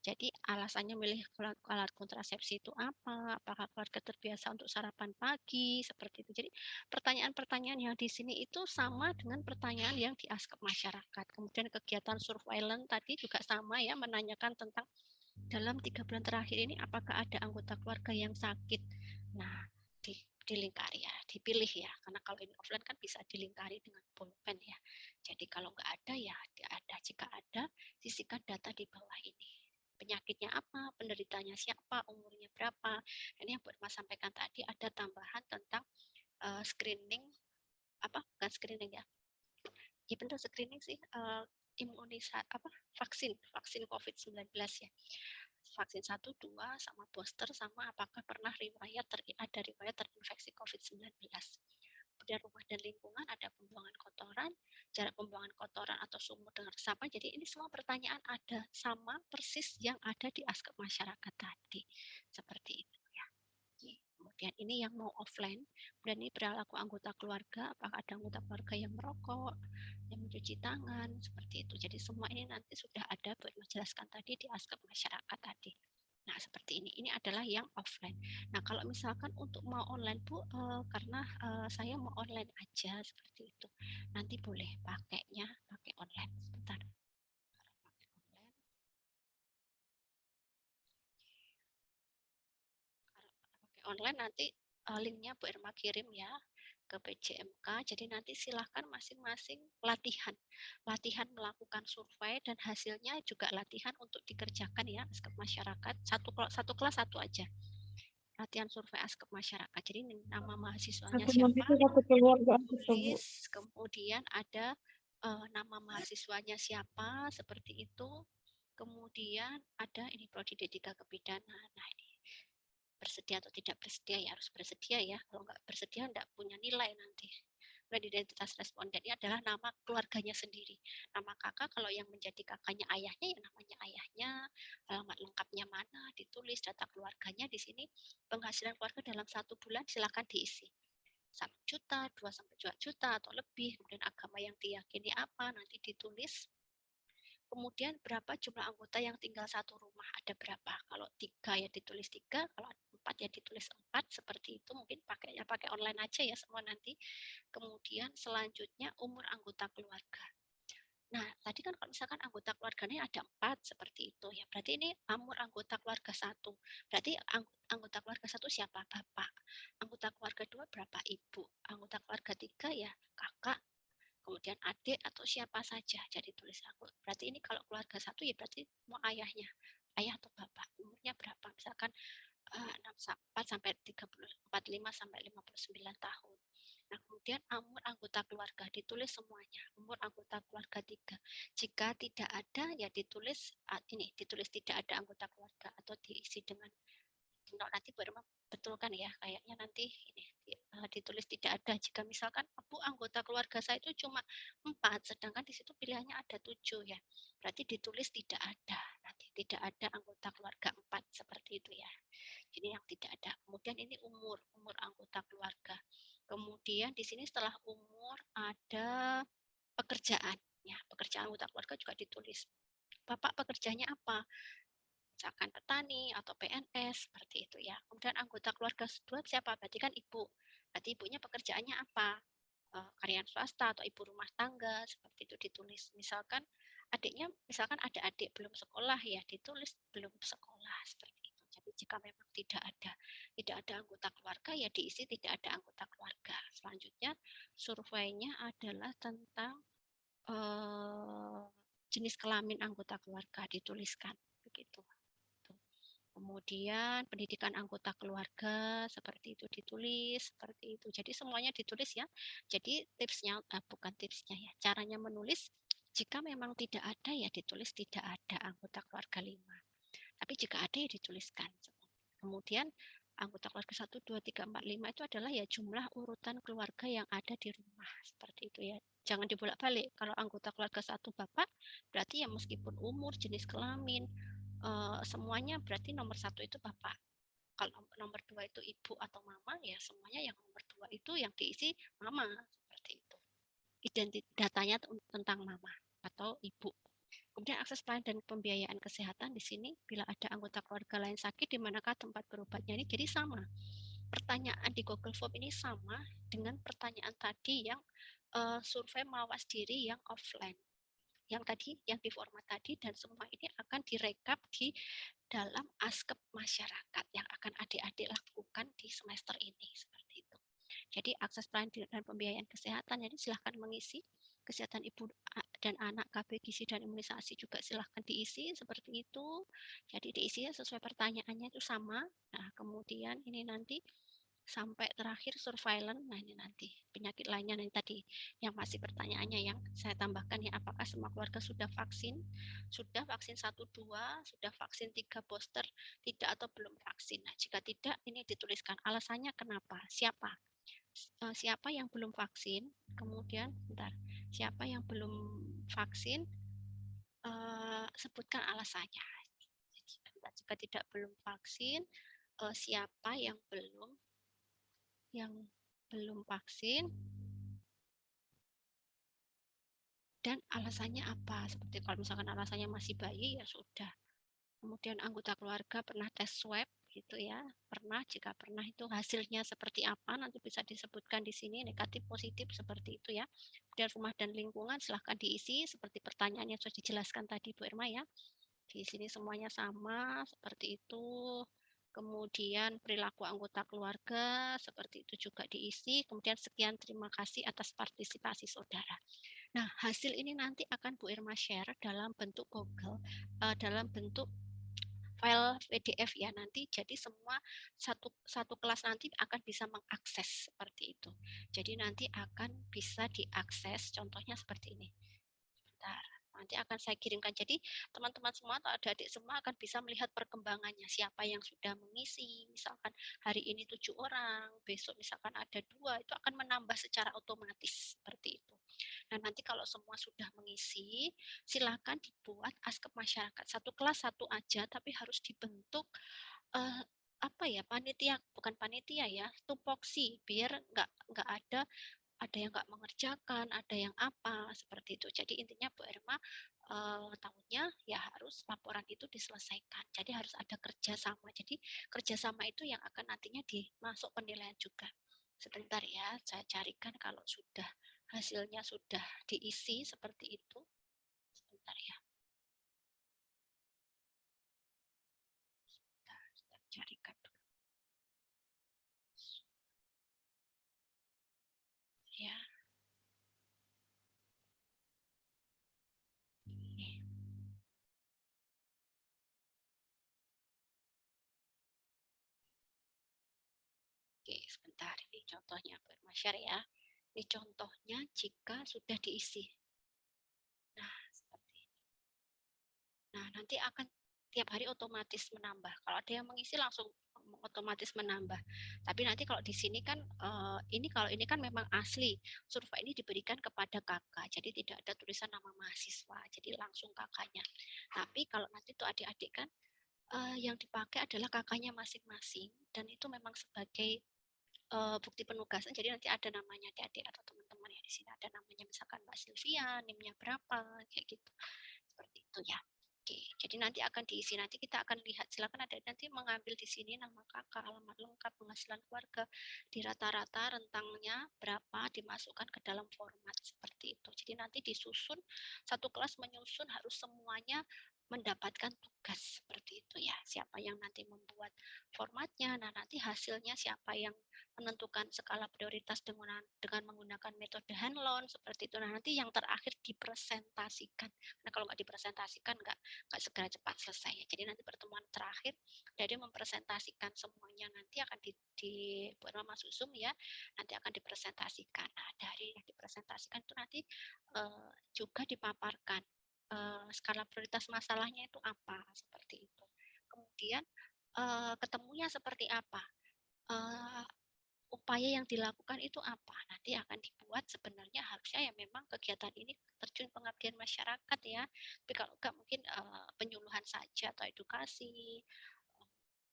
Jadi alasannya milih alat kontrasepsi itu apa? Apakah keluarga terbiasa untuk sarapan pagi? Seperti itu. Jadi pertanyaan-pertanyaan yang di sini itu sama dengan pertanyaan yang di askep masyarakat. Kemudian kegiatan surveillance tadi juga sama ya, menanyakan tentang dalam 3 bulan terakhir ini apakah ada anggota keluarga yang sakit. Nah, dilingkari ya, dipilih ya, karena kalau ini offline kan bisa dilingkari dengan pulpen ya. Jadi kalau nggak ada ya ada, jika ada sisihkan data di bawah ini. Penyakitnya apa, penderitanya siapa, umurnya berapa. Dan yang Bu Irma sampaikan tadi ada tambahan tentang screening, apa bukan screening ya, ya benar screening sih, vaksin COVID-19 ya. Vaksin 1, 2 sama booster sama apakah pernah ada riwayat terinfeksi COVID-19. Kemudian rumah dan lingkungan ada pembuangan kotoran, jarak pembuangan kotoran atau sumur dengan resapan. Jadi ini semua pertanyaan ada sama persis yang ada di askep masyarakat tadi. Seperti itu ya. Kemudian ini yang mau offline, dan ini perilaku anggota keluarga, apakah ada anggota keluarga yang merokok, yang mencuci tangan, seperti itu. Jadi semua ini nanti sudah ada buat menjelaskan tadi di askep masyarakat tadi. Nah, seperti ini. Ini adalah yang offline. Nah, kalau misalkan untuk mau online, Bu, karena saya mau online aja seperti itu. Nanti boleh pakai online. Sebentar. Pakai online nanti linknya Bu Irma kirim ya. ke PJMK. Jadi nanti silahkan masing-masing latihan melakukan survei dan hasilnya juga latihan untuk dikerjakan ya askep masyarakat. Satu kelas satu aja. Latihan survei askep masyarakat. Jadi nama mahasiswanya siapa, tulis, kemudian ada nama mahasiswanya siapa, seperti itu. Kemudian ada ini prodi D3 kebidanan. Nah ini bersedia atau tidak bersedia ya harus bersedia ya. Kalau nggak bersedia nggak punya nilai nanti. Dan identitas respondennya adalah nama keluarganya sendiri. Nama kakak kalau yang menjadi kakaknya ayahnya ya namanya ayahnya, alamat lengkapnya mana, ditulis data keluarganya di sini. Penghasilan keluarga dalam 1 bulan silakan diisi. 1 juta, 2 sampai 2 juta atau lebih. Kemudian agama yang diyakini apa nanti ditulis. Kemudian berapa jumlah anggota yang tinggal satu rumah, ada berapa? Kalau 3 ya ditulis 3, kalau 4 ya ditulis 4, seperti itu. Mungkin pakai online aja ya semua nanti. Kemudian selanjutnya umur anggota keluarga. Nah, tadi kan kalau misalkan anggota keluarganya ada 4 seperti itu ya. Berarti ini umur anggota keluarga 1. Berarti anggota keluarga 1 siapa? Bapak. Anggota keluarga 2 berapa? Ibu. Anggota keluarga 3 ya kakak, kemudian adik atau siapa saja. Jadi tulis aku. Berarti ini kalau keluarga 1 ya berarti mau ayahnya. Ayah atau bapak. Umurnya berapa? Misalkan 4 sampai 30, 45 sampai 59 tahun. Nah, kemudian umur anggota keluarga ditulis semuanya. Umur anggota keluarga 3. Jika tidak ada ya ditulis ini, ditulis tidak ada anggota keluarga atau diisi dengan nanti betulkan ya kayaknya nanti ini ditulis tidak ada. Jika misalkan anggota keluarga saya itu cuma 4, sedangkan di situ pilihannya ada 7 ya. Berarti ditulis tidak ada. Nanti tidak ada anggota keluarga 4 seperti itu ya. Jadi yang tidak ada. Kemudian ini umur anggota keluarga. Kemudian di sini setelah umur ada pekerjaan. Ya, pekerjaan anggota keluarga juga ditulis. Bapak pekerjaannya apa? Misalkan petani atau PNS seperti itu ya. Kemudian anggota keluarga kedua siapa? Berarti kan ibu. Berarti ibunya pekerjaannya apa? Karyawan swasta atau ibu rumah tangga seperti itu ditulis. Misalkan adiknya, misalkan ada adik belum sekolah ya ditulis belum sekolah seperti itu. Jadi jika memang tidak ada anggota keluarga ya diisi tidak ada anggota keluarga. Selanjutnya surveinya adalah tentang jenis kelamin anggota keluarga dituliskan begitu. Kemudian pendidikan anggota keluarga seperti itu ditulis, seperti itu. Jadi semuanya ditulis ya. Jadi tipsnya bukan tipsnya ya, caranya menulis jika memang tidak ada ya ditulis tidak ada anggota keluarga 5. Tapi jika ada ya dituliskan. Kemudian anggota keluarga 1, 2, 3, 4, 5 itu adalah ya jumlah urutan keluarga yang ada di rumah. Seperti itu ya. Jangan dibolak-balik. Kalau anggota keluarga 1 bapak, berarti ya meskipun umur, jenis kelamin, semuanya berarti nomor 1 itu bapak. Kalau nomor 2 itu ibu atau mama, ya semuanya yang nomor 2 itu yang diisi mama. Seperti itu. Datanya tentang mama atau ibu. Kemudian akses pelayanan dan pembiayaan kesehatan di sini bila ada anggota keluarga lain sakit di manakah tempat berobatnya ini jadi sama. Pertanyaan di Google Form ini sama dengan pertanyaan tadi yang survei mawas diri yang offline. Yang tadi yang di format tadi dan semua ini akan direkap di dalam askep masyarakat yang akan adik-adik lakukan di semester ini seperti itu. Jadi akses pelayanan dan pembiayaan kesehatan jadi silahkan mengisi kesehatan ibu dan anak, KB gizi dan imunisasi juga silahkan diisi seperti itu. Jadi diisi sesuai pertanyaannya itu sama. Nah, kemudian ini nanti sampai terakhir surveillance. Nah, ini nanti penyakit lainnya nanti tadi yang masih pertanyaannya yang saya tambahkan ya, apakah semua keluarga sudah vaksin? Sudah vaksin 1, 2, sudah vaksin 3 booster, tidak atau belum vaksin. Nah, jika tidak ini dituliskan alasannya kenapa, siapa? Siapa yang belum vaksin? Kemudian siapa yang belum vaksin? Sebutkan alasannya. Jika tidak belum vaksin, siapa yang belum vaksin dan alasannya apa? Seperti kalau misalkan alasannya masih bayi ya sudah. Kemudian anggota keluarga pernah tes swab gitu ya. Pernah, jika pernah itu hasilnya seperti apa nanti bisa disebutkan di sini negatif positif seperti itu ya. Dan rumah dan lingkungan silahkan diisi seperti pertanyaan yang sudah dijelaskan tadi Bu Irma ya. Di sini semuanya sama seperti itu. kemudian perilaku anggota keluarga, seperti itu juga diisi, kemudian sekian terima kasih atas partisipasi saudara. Nah, hasil ini nanti akan Bu Irma share dalam bentuk Google, dalam bentuk file PDF ya nanti, jadi semua satu kelas nanti akan bisa mengakses seperti itu. Jadi nanti akan bisa diakses, contohnya seperti ini. Bentar, nanti akan saya kirimkan. Jadi teman-teman semua atau adik-adik semua akan bisa melihat perkembangannya, siapa yang sudah mengisi, misalkan hari ini 7 orang, besok misalkan ada 2, itu akan menambah secara otomatis seperti itu. Nah, nanti kalau semua sudah mengisi, silakan dibuat askep masyarakat. Satu kelas satu aja, tapi harus dibentuk apa ya, panitia, bukan panitia ya, tupoksi, biar nggak ada yang nggak mengerjakan, ada yang apa, seperti itu. Jadi intinya Bu Irma tahunnya ya harus laporan itu diselesaikan. Jadi harus ada kerjasama. Jadi kerjasama itu yang akan nantinya dimasuk penilaian juga. Sebentar ya, saya carikan kalau sudah hasilnya sudah diisi seperti itu. Sebentar ya. Sebentar, carikan dulu. Ya. Ini. Oke, sebentar. Ini contohnya bermasyar ya. Ini contohnya jika sudah diisi. Nah, seperti ini. Nah, nanti akan tiap hari otomatis menambah. Kalau ada yang mengisi langsung otomatis menambah. Tapi nanti kalau di sini kan kalau ini kan memang asli. Survei ini diberikan kepada kakak. Jadi tidak ada tulisan nama mahasiswa. Jadi langsung kakaknya. Tapi kalau nanti tuh adik-adik kan yang dipakai adalah kakaknya masing-masing dan itu memang sebagai bukti penugasan. Jadi nanti ada namanya adik-adik atau teman-teman yang di sini ada namanya misalkan Mbak Sylvia, NIM-nya berapa kayak gitu. Seperti itu ya. Oke, jadi nanti akan diisi, nanti kita akan lihat, silakan ada nanti mengambil di sini nama kakak, alamat lengkap, penghasilan keluarga, di rata-rata rentangnya berapa, dimasukkan ke dalam format seperti itu. Jadi nanti disusun, satu kelas menyusun harus semuanya mendapatkan tugas seperti itu ya. Siapa yang nanti membuat formatnya, nah nanti hasilnya siapa yang menentukan skala prioritas dengan menggunakan metode Hanlon seperti itu. Nah nanti yang terakhir dipresentasikan. Nah kalau nggak dipresentasikan nggak segera cepat selesai. Jadi nanti pertemuan terakhir dari mempresentasikan semuanya nanti akan di masuk Zoom ya, nanti akan dipresentasikan. Nah dari yang dipresentasikan itu nanti juga dipaparkan skala prioritas masalahnya itu apa seperti itu. Kemudian ketemunya seperti apa. Upaya yang dilakukan itu apa? Nanti akan dibuat sebenarnya harusnya ya memang kegiatan ini terjun pengabdian masyarakat ya. Tapi kalau enggak mungkin penyuluhan saja atau edukasi.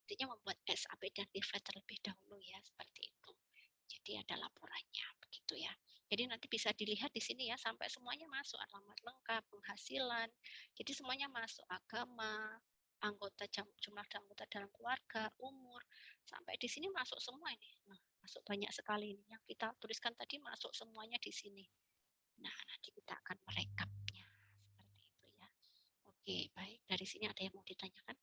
Intinya membuat SAP dan leaflet terlebih dahulu ya seperti itu. Jadi ada laporannya begitu ya. Jadi nanti bisa dilihat di sini ya sampai semuanya masuk alamat lengkap, penghasilan. Jadi semuanya masuk agama, jumlah anggota dalam keluarga, umur, sampai di sini masuk semua ini. Nah, masuk banyak sekali ini. Yang kita tuliskan tadi masuk semuanya di sini. Nah, nanti kita akan merekapnya seperti itu ya. Oke, baik. Dari sini ada yang mau ditanyakan?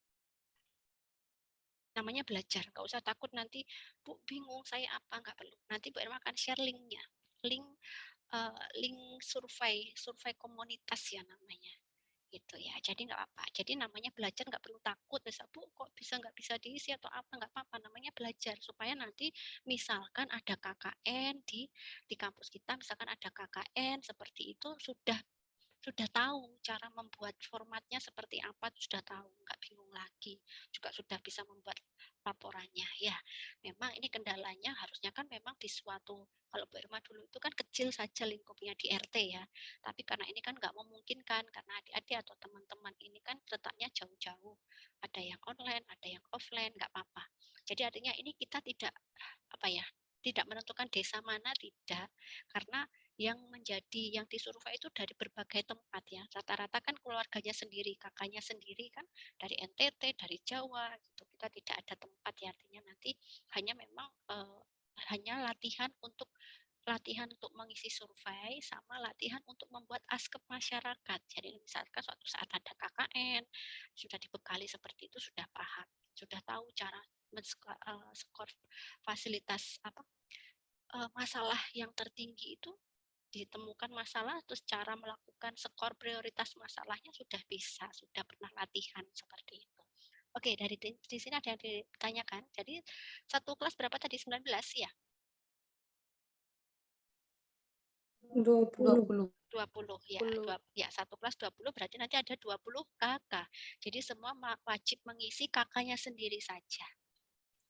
Namanya belajar, nggak usah takut nanti Bu bingung saya apa, nggak perlu. Nanti Bu Irma akan share linknya, link survei komunitas ya namanya gitu ya. Jadi nggak apa, jadi namanya belajar, nggak perlu takut misal Bu kok nggak bisa diisi atau apa, nggak apa-apa, namanya belajar supaya nanti misalkan ada KKN di kampus kita, misalkan ada KKN seperti itu sudah tahu cara membuat formatnya seperti apa, sudah tahu, nggak bingung lagi, juga sudah bisa membuat laporannya ya. Memang ini kendalanya harusnya kan memang di suatu, kalau Bu Irma dulu itu kan kecil saja lingkupnya di RT ya, tapi karena ini kan nggak memungkinkan karena adik-adik atau teman-teman ini kan letaknya jauh-jauh, ada yang online, ada yang offline, nggak apa-apa. Jadi artinya ini kita tidak apa ya, tidak menentukan desa mana, tidak, karena yang disurvei itu dari berbagai tempat ya. Rata-rata kan keluarganya sendiri, kakaknya sendiri kan dari NTT, dari Jawa gitu. Kita tidak ada tempat ya, artinya nanti hanya memang hanya latihan untuk latihan untuk mengisi survei sama latihan untuk membuat askep masyarakat. Jadi misalkan suatu saat ada KKN, sudah dibekali seperti itu, sudah paham, sudah tahu cara skor fasilitas masalah yang tertinggi itu ditemukan masalah, terus cara melakukan skor prioritas masalahnya sudah bisa, sudah pernah latihan seperti itu. Oke, di sini ada yang ditanyakan. Jadi satu kelas berapa tadi? 19 ya? 20. 20 ya, satu kelas 20 berarti nanti ada 20 kakak. Jadi semua wajib mengisi kakaknya sendiri saja.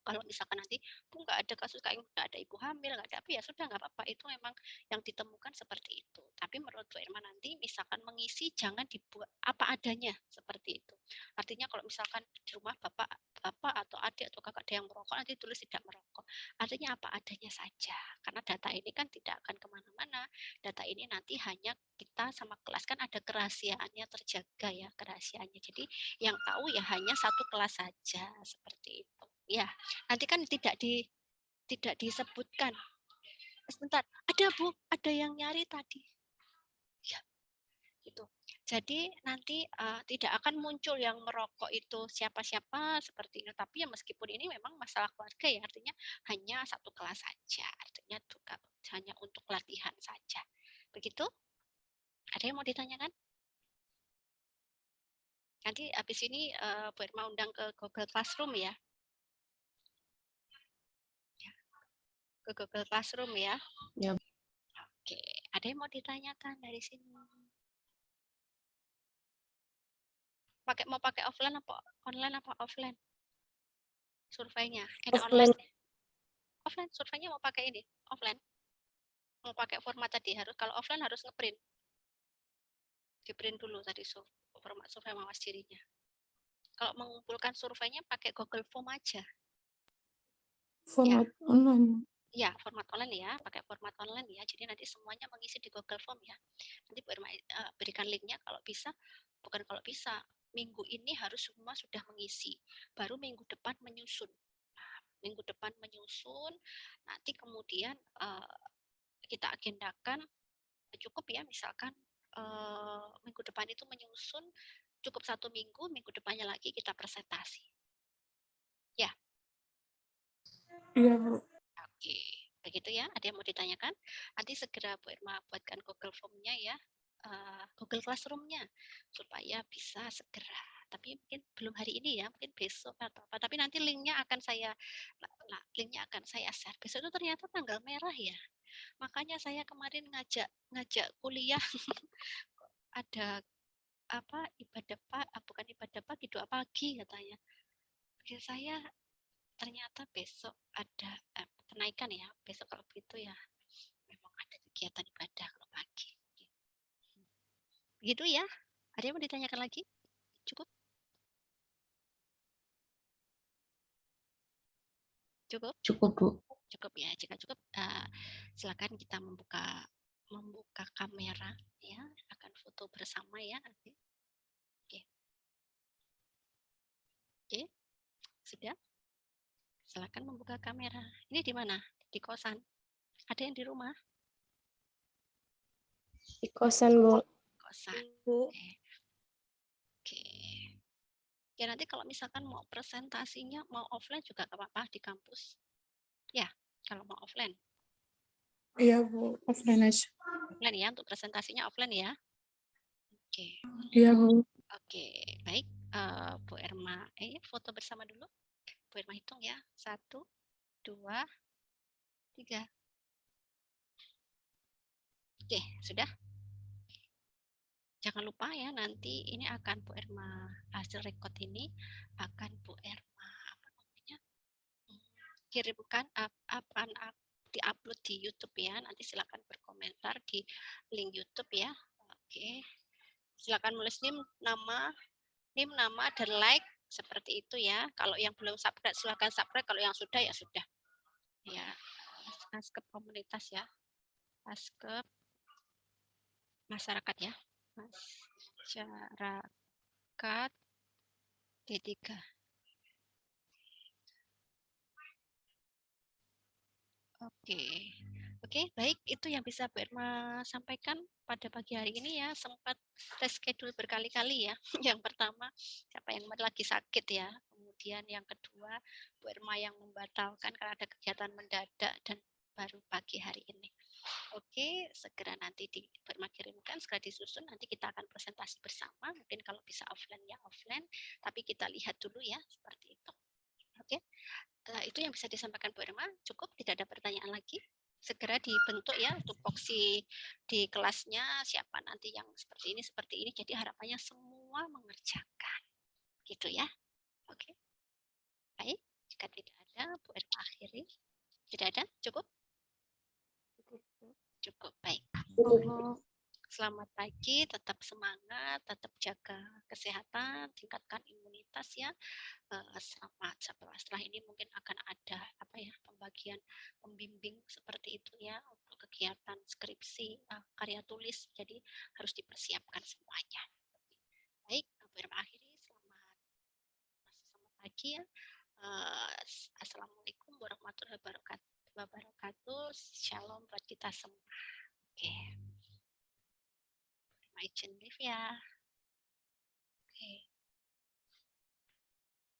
Kalau misalkan nanti nggak ada kasus kayak nggak ada ibu hamil, nggak ada apa, ya sudah, nggak apa-apa, itu memang yang ditemukan seperti itu. Tapi menurut Bu Irma nanti misalkan mengisi jangan dibuat apa adanya seperti itu. Artinya kalau misalkan di rumah bapak atau adik atau kakak ada yang merokok, nanti tulis tidak merokok. Artinya apa adanya saja, karena data ini kan tidak akan kemana-mana. Data ini nanti hanya kita sama kelas, kan ada kerahasiaannya terjaga ya, kerahasiaannya. Jadi yang tahu ya hanya satu kelas saja seperti itu. Ya, nanti kan tidak disebutkan. Sebentar, ada Bu, ada yang nyari tadi. Ya, gitu. Jadi nanti tidak akan muncul yang merokok itu siapa-siapa seperti itu. Tapi ya meskipun ini memang masalah keluarga ya, artinya hanya satu kelas saja. Artinya hanya untuk latihan saja. Begitu? Ada yang mau ditanyakan? Nanti habis ini Bu Irma undang ke Google Classroom ya. Ke Google Classroom ya. Ya. Oke, ada yang mau ditanyakan dari sini? Mau pakai offline apa online apa offline? Surveinya, Offline. online. Offline, surveinya mau pakai ini, offline. Mau pakai format tadi, kalau offline harus ngeprint. Di-print dulu tadi format survei mawas dirinya. Kalau mengumpulkan surveinya pakai Google Form aja. Format online. Ya, format online ya, pakai format online ya. Jadi nanti semuanya mengisi di Google Form ya. Nanti Bu Irma berikan linknya kalau bisa. Bukan kalau bisa, minggu ini harus semua sudah mengisi. Baru minggu depan menyusun. Nah, minggu depan menyusun, nanti kemudian kita agendakan cukup ya, misalkan minggu depan itu menyusun cukup 1 minggu, minggu depannya lagi kita presentasi. Ya. Iya, Bu. Oke, begitu ya. Ada yang mau ditanyakan? Nanti segera Bu Irma buatkan Google Form-nya ya, Google Classroom-nya, supaya bisa segera. Tapi mungkin belum hari ini ya, mungkin besok atau apa. Tapi nanti linknya akan saya share. Besok itu ternyata tanggal merah ya. Makanya saya kemarin ngajak kuliah ada bukan ibadah pagi, doa pagi katanya. Saya ternyata besok ada kenaikan ya, besok kalau begitu ya memang ada kegiatan ibadah kalau pagi. Begitu ya. Ada yang mau ditanyakan lagi? Cukup? Cukup? Cukup, Bu. Cukup ya. Jika cukup, silakan kita membuka kamera ya, akan foto bersama ya nanti. Oke. Sudah? Silakan membuka kamera. Ini di mana? Di kosan. Ada yang di rumah? Di kosan, Bu. Kosan. Bu. Oke. Ya nanti kalau misalkan mau presentasinya mau offline juga gak apa-apa di kampus. Ya, kalau mau offline. Iya, Bu. Offline aja. Offline ya, untuk presentasinya offline ya. Oke. Iya, Bu. Oke, baik. Bu Irma, foto bersama dulu. Bu Irma hitung ya. 1, 2, 3. Oke, sudah. Jangan lupa ya, nanti ini akan Bu Irma, hasil record ini akan Bu Irma kirimkan di-upload di YouTube ya. Nanti silakan berkomentar di link YouTube ya. Oke. Silakan nulis NIM, nama dan like seperti itu ya. Kalau yang belum subscribe silakan subscribe, kalau yang sudah ya sudah. Ya, Askep komunitas ya. Askep masyarakat ya. Masyarakat D3. Oke. Oke, baik. Itu yang bisa Bu Irma sampaikan pada pagi hari ini ya. Sempat reschedule berkali-kali ya. Yang pertama, siapa yang lagi sakit ya. Kemudian yang kedua, Bu Irma yang membatalkan karena ada kegiatan mendadak dan baru pagi hari ini. Oke, segera nanti Bu Irma kirimkan, segera disusun. Nanti kita akan presentasi bersama. Mungkin kalau bisa offline ya offline. Tapi kita lihat dulu ya, seperti itu. Oke, itu yang bisa disampaikan Bu Irma. Cukup, tidak ada pertanyaan lagi. Segera dibentuk ya tupoksi di kelasnya siapa nanti yang seperti ini jadi harapannya semua mengerjakan gitu ya. Oke, baik, jika tidak ada Bu Irma akhiri. Tidak ada, cukup baik. Selamat pagi, tetap semangat, tetap jaga kesehatan, tingkatkan imunitas ya. Setelah ini mungkin akan ada pembagian pembimbing seperti itu ya untuk kegiatan skripsi karya tulis, jadi harus dipersiapkan semuanya. Baik, Bu Irma akhiri. Selamat pagi ya. Assalamualaikum warahmatullahi wabarakatuh. Shalom buat kita semua. Oke, izin live ya. Oke.